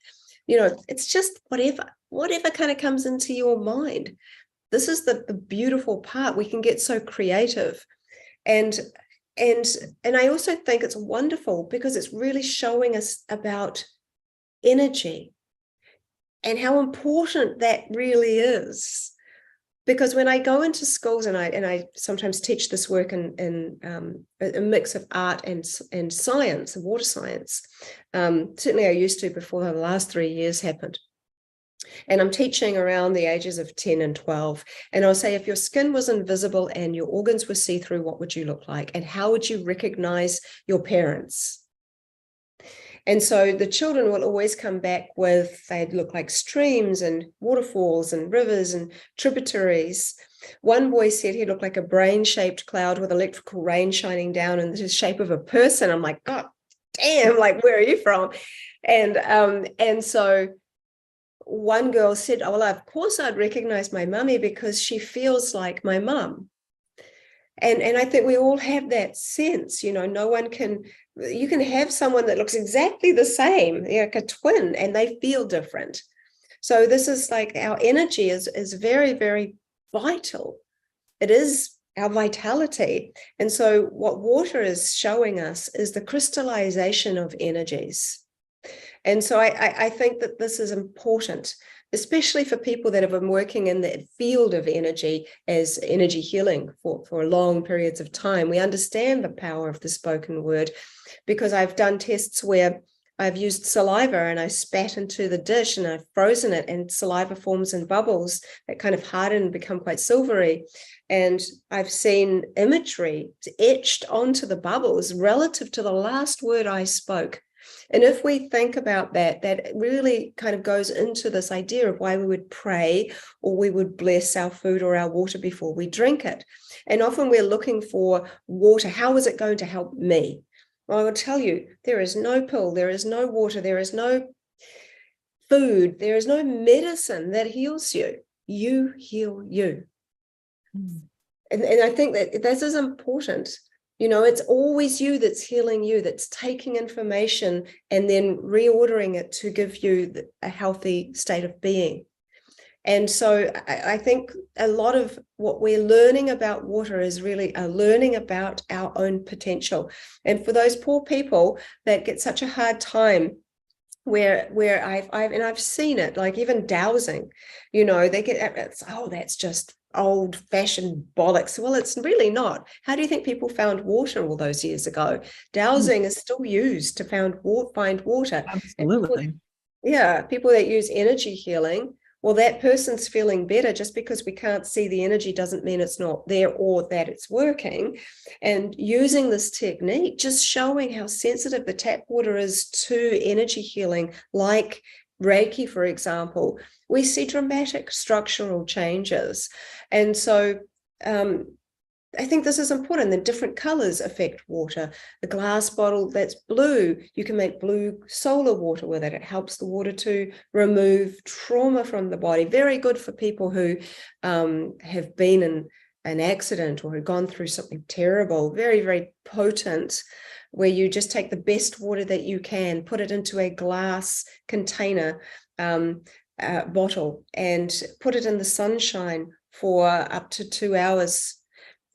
It's just whatever kind of comes into your mind. This is the beautiful part. We can get so creative. And I also think it's wonderful because it's really showing us about energy and how important that really is. Because when I go into schools and I sometimes teach this work in a mix of art and science, water science. Certainly I used to before the last 3 years happened. And I'm teaching around the ages of 10 and 12. And I'll say, if your skin was invisible and your organs were see-through, what would you look like? And how would you recognize your parents? And so the children will always come back with, they'd look like streams and waterfalls and rivers and tributaries. One boy said he looked like a brain-shaped cloud with electrical rain shining down in the shape of a person. I'm like, God damn, like, where are you from? And so one girl said, oh, well, of course I'd recognize my mummy because she feels like my mum. And I think we all have that sense, no one can, you can have someone that looks exactly the same, like a twin, and they feel different. So this is like our energy is very, very vital. It is our vitality. And so what water is showing us is the crystallization of energies. And so I think that this is important, especially for people that have been working in the field of energy as energy healing for long periods of time. We understand the power of the spoken word because I've done tests where I've used saliva and I spat into the dish and I've frozen it, and saliva forms in bubbles that kind of harden and become quite silvery. And I've seen imagery etched onto the bubbles relative to the last word I spoke. And if we think about that, that really kind of goes into this idea of why we would pray or we would bless our food or our water before we drink it. And often we're looking for water. How is it going to help me? Well, I will tell you, there is no pill, there is no water, there is no food, there is no medicine that heals you. You heal you. And I think that this is important. It's always you that's healing you, that's taking information and then reordering it to give you a healthy state of being. And so I think a lot of what we're learning about water is really a learning about our own potential. And for those poor people that get such a hard time, where I've seen it, like even dowsing, they get, that's just old-fashioned bollocks. Well, it's really not. How do you think people found water all those years ago? Dowsing is still used to find water. Absolutely. People that use energy healing, well, that person's feeling better. Just because we can't see the energy doesn't mean it's not there or that it's working. And using this technique, just showing how sensitive the tap water is to energy healing, like Reiki, for example, we see dramatic structural changes. And so I think this is important. The different colors affect water. The glass bottle that's blue, you can make blue solar water with it. It helps the water to remove trauma from the body. Very good for people who have been in an accident or have gone through something terrible. Very, very potent, where you just take the best water that you can, put it into a glass container bottle and put it in the sunshine for up to 2 hours.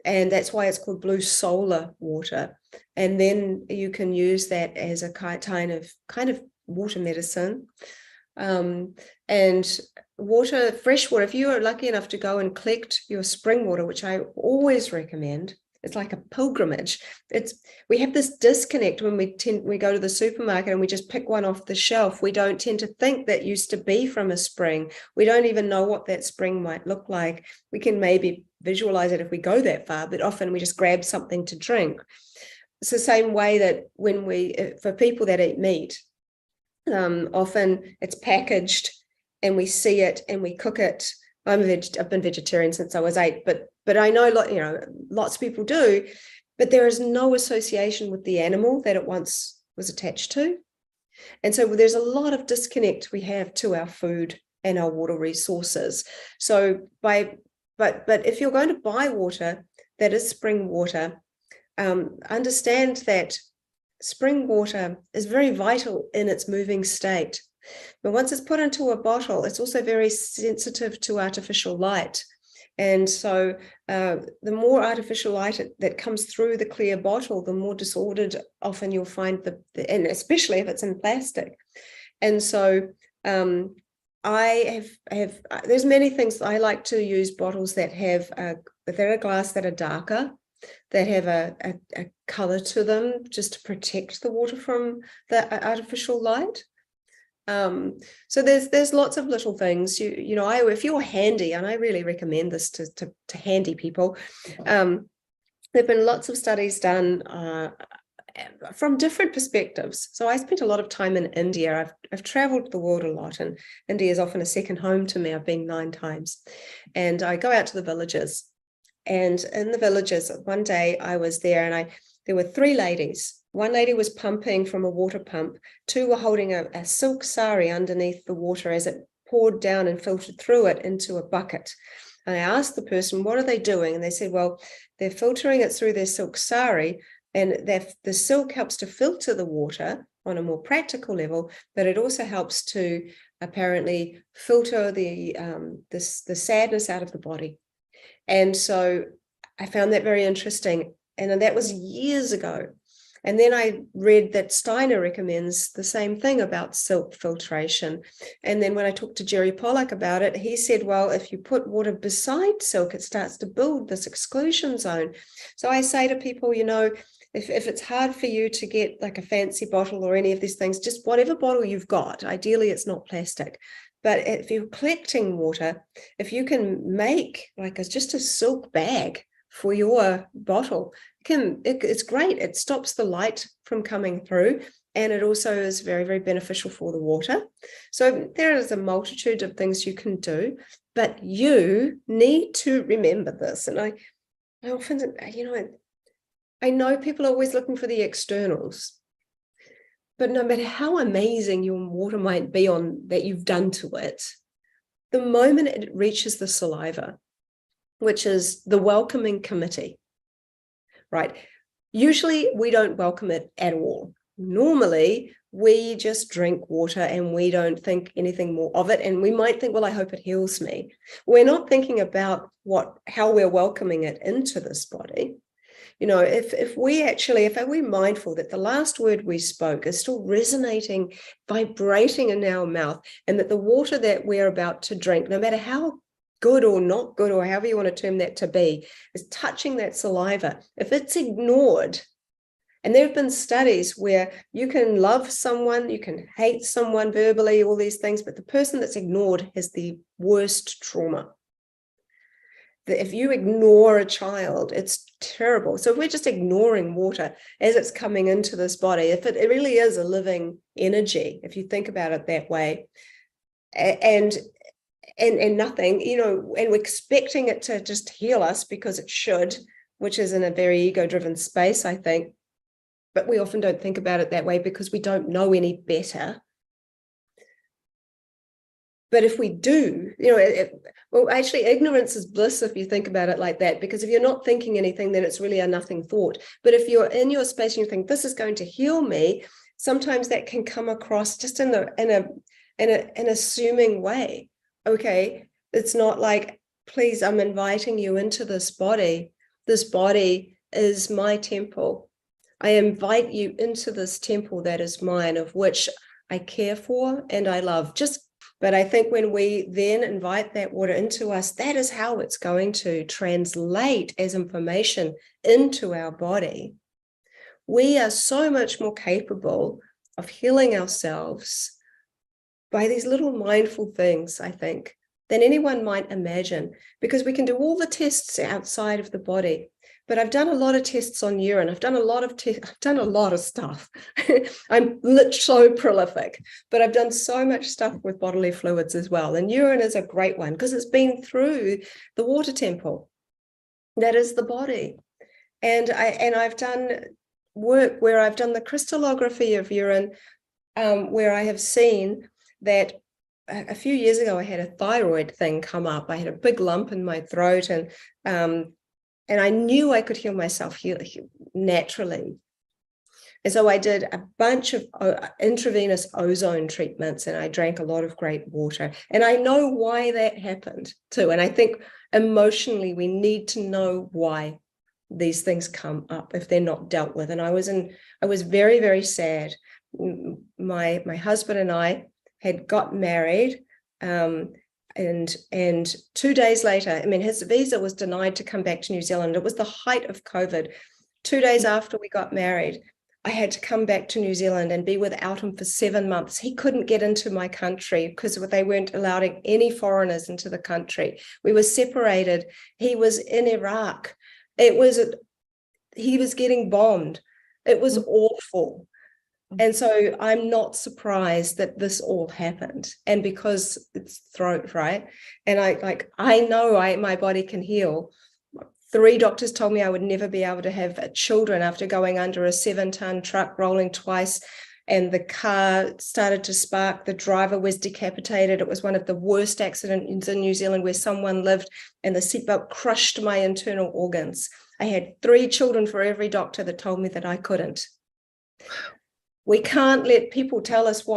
And that's why it's called blue solar water. And then you can use that as a kind of water medicine. And water, fresh water, if you are lucky enough to go and collect your spring water, which I always recommend, it's like a pilgrimage. We have this disconnect when we go to the supermarket and we just pick one off the shelf. We don't tend to think that used to be from a spring. We don't even know what that spring might look like. We can maybe visualize it if we go that far, but often we just grab something to drink. It's the same way that for people that eat meat, often it's packaged and we see it and we cook it I've been vegetarian since I was 8, but I know, lots of people do, but there is no association with the animal that it once was attached to. And so there's a lot of disconnect we have to our food and our water resources. So but if you're going to buy water that is spring water, understand that spring water is very vital in its moving state. But once it's put into a bottle, it's also very sensitive to artificial light. And so the more artificial light that comes through the clear bottle, the more disordered often you'll find and especially if it's in plastic. And so there's many things. I like to use bottles that are glass, that are darker, that have a color to them, just to protect the water from the artificial light. So there's lots of little things, if you're handy, and I really recommend this to handy people. There've been lots of studies done from different perspectives. So I spent a lot of time in India. I've traveled the world a lot, and India is often a second home to me. I've been 9 times, and I go out to the villages. And in the villages, one day I was there, and there were 3 ladies. One lady was pumping from a water pump. 2 were holding a silk sari underneath the water as it poured down and filtered through it into a bucket. And I asked the person, what are they doing? And they said, well, they're filtering it through their silk sari, and the silk helps to filter the water on a more practical level, but it also helps to apparently filter the sadness out of the body. And so I found that very interesting. And that was years ago. And then I read that Steiner recommends the same thing about silk filtration. And then when I talked to Jerry Pollack about it, he said, well, if you put water beside silk, it starts to build this exclusion zone. So I say to people, if it's hard for you to get like a fancy bottle or any of these things, just whatever bottle you've got, ideally it's not plastic. But if you're collecting water, if you can make just a silk bag for your bottle, it's great. It stops the light from coming through, and it also is very, very beneficial for the water. So there is a multitude of things you can do, but you need to remember this. And I often, I know people are always looking for the externals, but no matter how amazing your water might be that you've done to it, the moment it reaches the saliva, which is the welcoming committee, right? Usually we don't welcome it at all. Normally we just drink water and we don't think anything more of it. And we might think, well, I hope it heals me. We're not thinking about how we're welcoming it into this body. If we're mindful that the last word we spoke is still resonating, vibrating in our mouth, and that the water that we're about to drink, no matter how good or not good, or however you want to term that to be, is touching that saliva. If it's ignored, and there have been studies where you can love someone, you can hate someone verbally, all these things, but the person that's ignored has the worst trauma. If you ignore a child, it's terrible. So if we're just ignoring water as it's coming into this body, if it really is a living energy, if you think about it that way, and nothing, and we're expecting it to just heal us because it should, which is in a very ego-driven space, I think. But we often don't think about it that way because we don't know any better. But if we do, actually ignorance is bliss if you think about it like that, because if you're not thinking anything, then it's really a nothing thought. But if you're in your space and you think this is going to heal me, sometimes that can come across just in an assuming way. Okay, it's not like, please, I'm inviting you into this body. This body is my temple. I invite you into this temple that is mine, of which I care for and I love. But I think when we then invite that water into us, that is how it's going to translate as information into our body. We are so much more capable of healing ourselves by these little mindful things, I think, than anyone might imagine, because we can do all the tests outside of the body. But I've done a lot of tests on urine. I've done a lot of stuff. I'm so prolific, but I've done so much stuff with bodily fluids as well. And urine is a great one because it's been through the water temple. That is the body. And I've done work where I've done the crystallography of urine, where I have seen that a few years ago, I had a thyroid thing come up. I had a big lump in my throat, and I knew I could heal myself naturally. And so I did a bunch of intravenous ozone treatments, and I drank a lot of great water. And I know why that happened too. And I think emotionally, we need to know why these things come up if they're not dealt with. And I was very, very sad. My husband and I had got married, and 2 days later, I mean, his visa was denied to come back to New Zealand. It was the height of COVID. 2 days after we got married, I had to come back to New Zealand and be without him for 7 months. He couldn't get into my country because they weren't allowing any foreigners into the country. We were separated. He was in Iraq. He was getting bombed. It was awful. And so I'm not surprised that this all happened. And because it's throat, right? And I know my body can heal. 3 doctors told me I would never be able to have children after going under a 7-ton truck rolling twice. And the car started to spark. The driver was decapitated. It was one of the worst accidents in New Zealand where someone lived and the seatbelt crushed my internal organs. I had 3 children for every doctor that told me that I couldn't. We can't let people tell us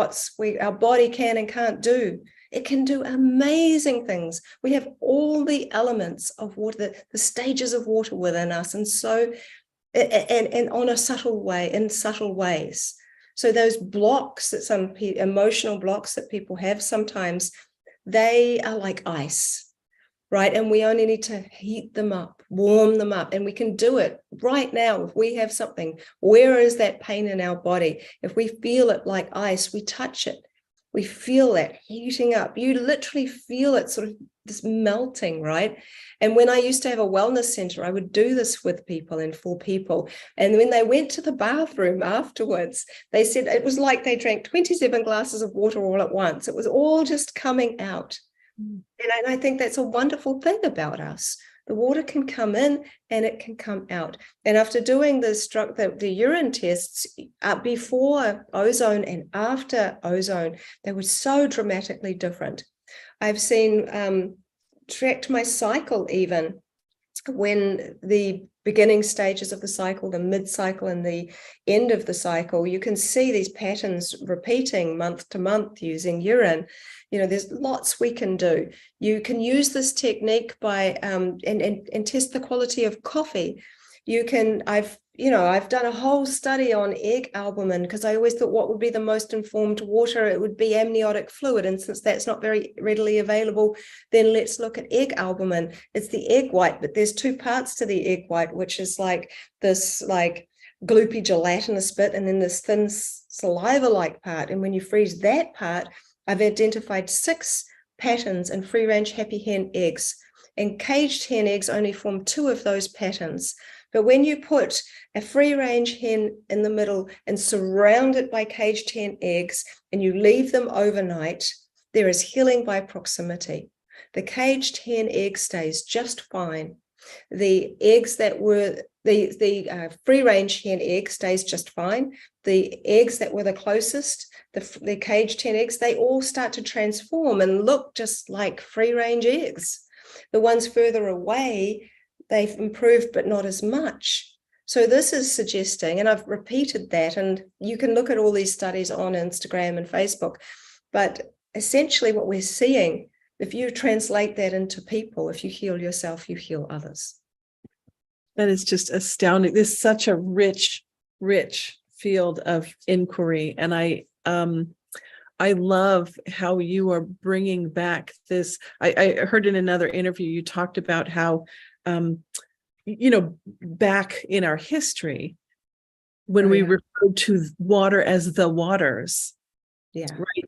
our body can and can't do. It can do amazing things. We have all the elements of water, the stages of water within us, and so and on a subtle way, in subtle ways. So those blocks that some emotional blocks that people have sometimes, they are like ice. Right. And we only need to heat them up, warm them up. And we can do it right now. If we have something, where is that pain in our body? If we feel it like ice, we touch it. We feel that heating up. You literally feel it sort of this melting, right? And when I used to have a wellness center, I would do this with people and for people. And when they went to the bathroom afterwards, they said it was like they drank 27 glasses of water all at once. It was all just coming out. And I think that's a wonderful thing about us. The water can come in and it can come out. And after doing the urine tests before ozone and after ozone, they were so dramatically different. I've seen tracked my cycle even when the beginning stages of the cycle, the mid-cycle and the end of the cycle, you can see these patterns repeating month to month using urine. There's lots we can do. You can use this technique by and test the quality of coffee. I've done a whole study on egg albumin because I always thought what would be the most informed water, it would be amniotic fluid. And since that's not very readily available, then let's look at egg albumin. It's the egg white, but there's 2 parts to the egg white, which is like this gloopy gelatinous bit, and then this thin saliva-like part. And when you freeze that part, I've identified 6 patterns in free-range happy hen eggs, and caged hen eggs only form 2 of those patterns. But when you put a free-range hen in the middle and surround it by caged hen eggs, and you leave them overnight, there is healing by proximity. The caged hen egg stays just fine. The eggs that were the free-range hen egg stays just fine. The eggs that were the closest, the caged hen eggs, they all start to transform and look just like free-range eggs. The ones further away, they've improved, but not as much. So this is suggesting, and I've repeated that, and you can look at all these studies on Instagram and Facebook, but essentially what we're seeing, if you translate that into people, if you heal yourself, you heal others. That is just astounding. This is such a rich field of inquiry. And I love how you are bringing back this. I heard in another interview, you talked about how, back in our history, when we referred to water as the waters, yeah, right?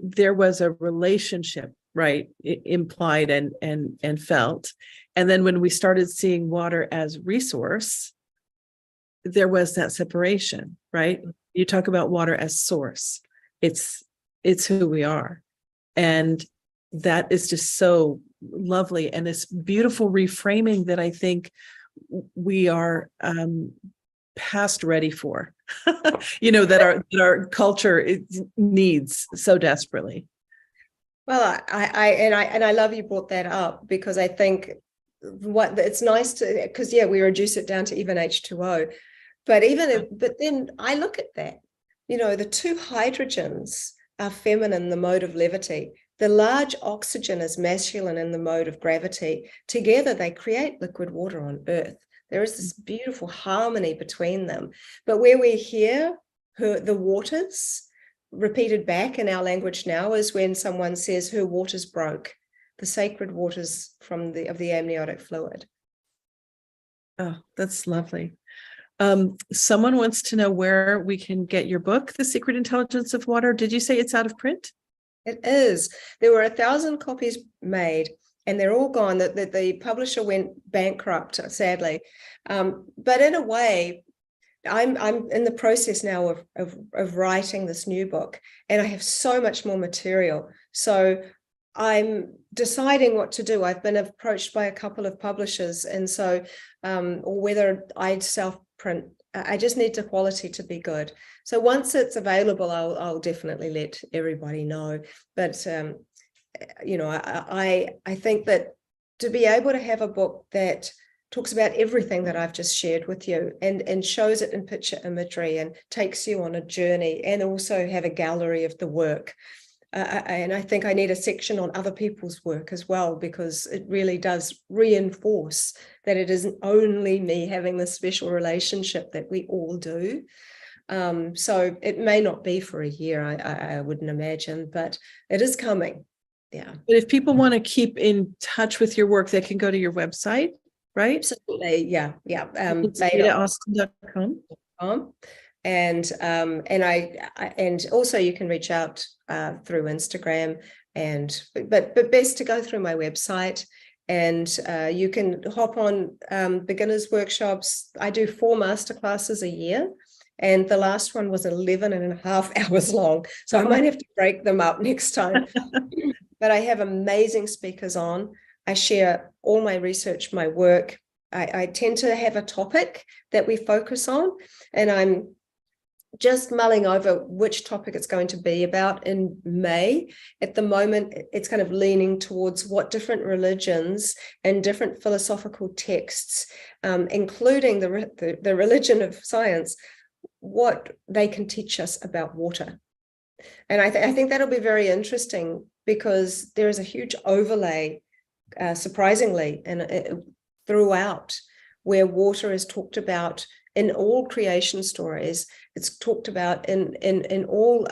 There was a relationship right? Implied and felt. And then when we started seeing water as resource, there was that separation, right? You talk about water as source. It's who we are. And that is just so lovely. And this beautiful reframing that I think we are past ready for, that our culture needs so desperately. Well, I love you brought that up, because I think it's nice to, because we reduce it down to even H2O, but then I look at that, the two hydrogens are feminine, the mode of levity. The large oxygen is masculine in the mode of gravity. Together, they create liquid water on Earth. There is this beautiful harmony between them. But where we hear the waters repeated back in our language now is when someone says her waters broke, the sacred waters of the amniotic fluid. Oh, that's lovely. Someone wants to know where we can get your book, The Secret Intelligence of Water. Did you say it's out of print? It is. There were 1,000 copies made, and they're all gone. The publisher went bankrupt, sadly. But in a way, I'm in the process now of writing this new book, and I have so much more material. So I'm deciding what to do. I've been approached by a couple of publishers, and so or whether I'd self-print. I just need the quality to be good. So once it's available, I'll definitely let everybody know. But I think that to be able to have a book that talks about everything that I've just shared with you and shows it in picture imagery and takes you on a journey, and also have a gallery of the work. And I think I need a section on other people's work as well, because it really does reinforce that it isn't only me having this special relationship that we all do. So it may not be for a year, I wouldn't imagine, but it is coming. Yeah. But if people want to keep in touch with your work, they can go to your website, right? Absolutely. Yeah. VedaAustin.com. And also you can reach out through Instagram, but best to go through my website, and you can hop on beginners workshops. I do 4 masterclasses a year, and the last one was 11.5 hours long, so I might have to break them up next time. But I have amazing speakers on. I share all my research, my work. I tend to have a topic that we focus on, and I'm just mulling over which topic it's going to be about in May. At the moment, it's kind of leaning towards what different religions and different philosophical texts, including the religion of science, what they can teach us about water. And I think that'll be very interesting, because there is a huge overlay, surprisingly, and throughout, where water is talked about in all creation stories. It's talked about in all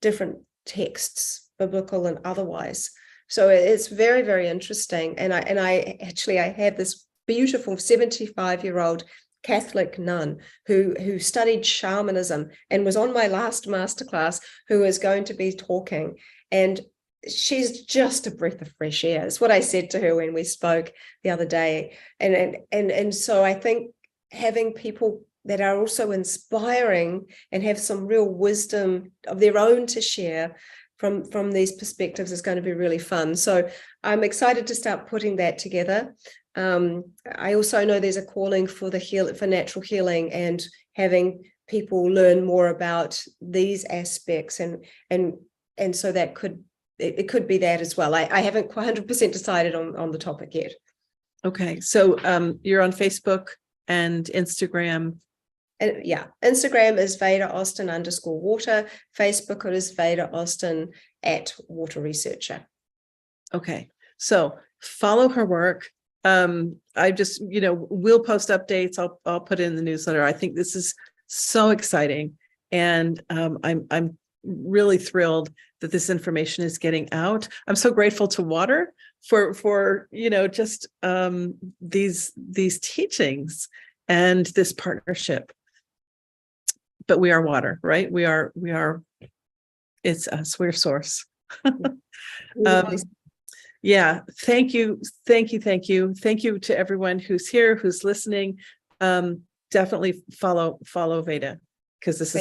different texts, biblical and otherwise. So it's very, very interesting. And I had this beautiful 75-year-old Catholic nun who studied shamanism and was on my last masterclass, who is going to be talking. And she's just a breath of fresh air. It's what I said to her when we spoke the other day. And so I think having people that are also inspiring and have some real wisdom of their own to share from these perspectives is going to be really fun. So I'm excited to start putting that together. I also know there's a calling for natural healing, and having people learn more about these aspects, and so that it could be that as well. I haven't 100% decided on the topic yet. Okay, so you're on Facebook and Instagram. And Instagram is Veda Austin _water. Facebook it is Veda Austin @water-researcher. Okay, so follow her work. I just, we'll post updates. I'll put it in the newsletter. I think this is so exciting, and I'm really thrilled that this information is getting out. I'm so grateful to Water for just these teachings and this partnership. But we are water, right? We are, it's us, we're source. Yeah, thank you. Thank you. Thank you. Thank you to everyone who's here, who's listening. Definitely follow Veda, because this is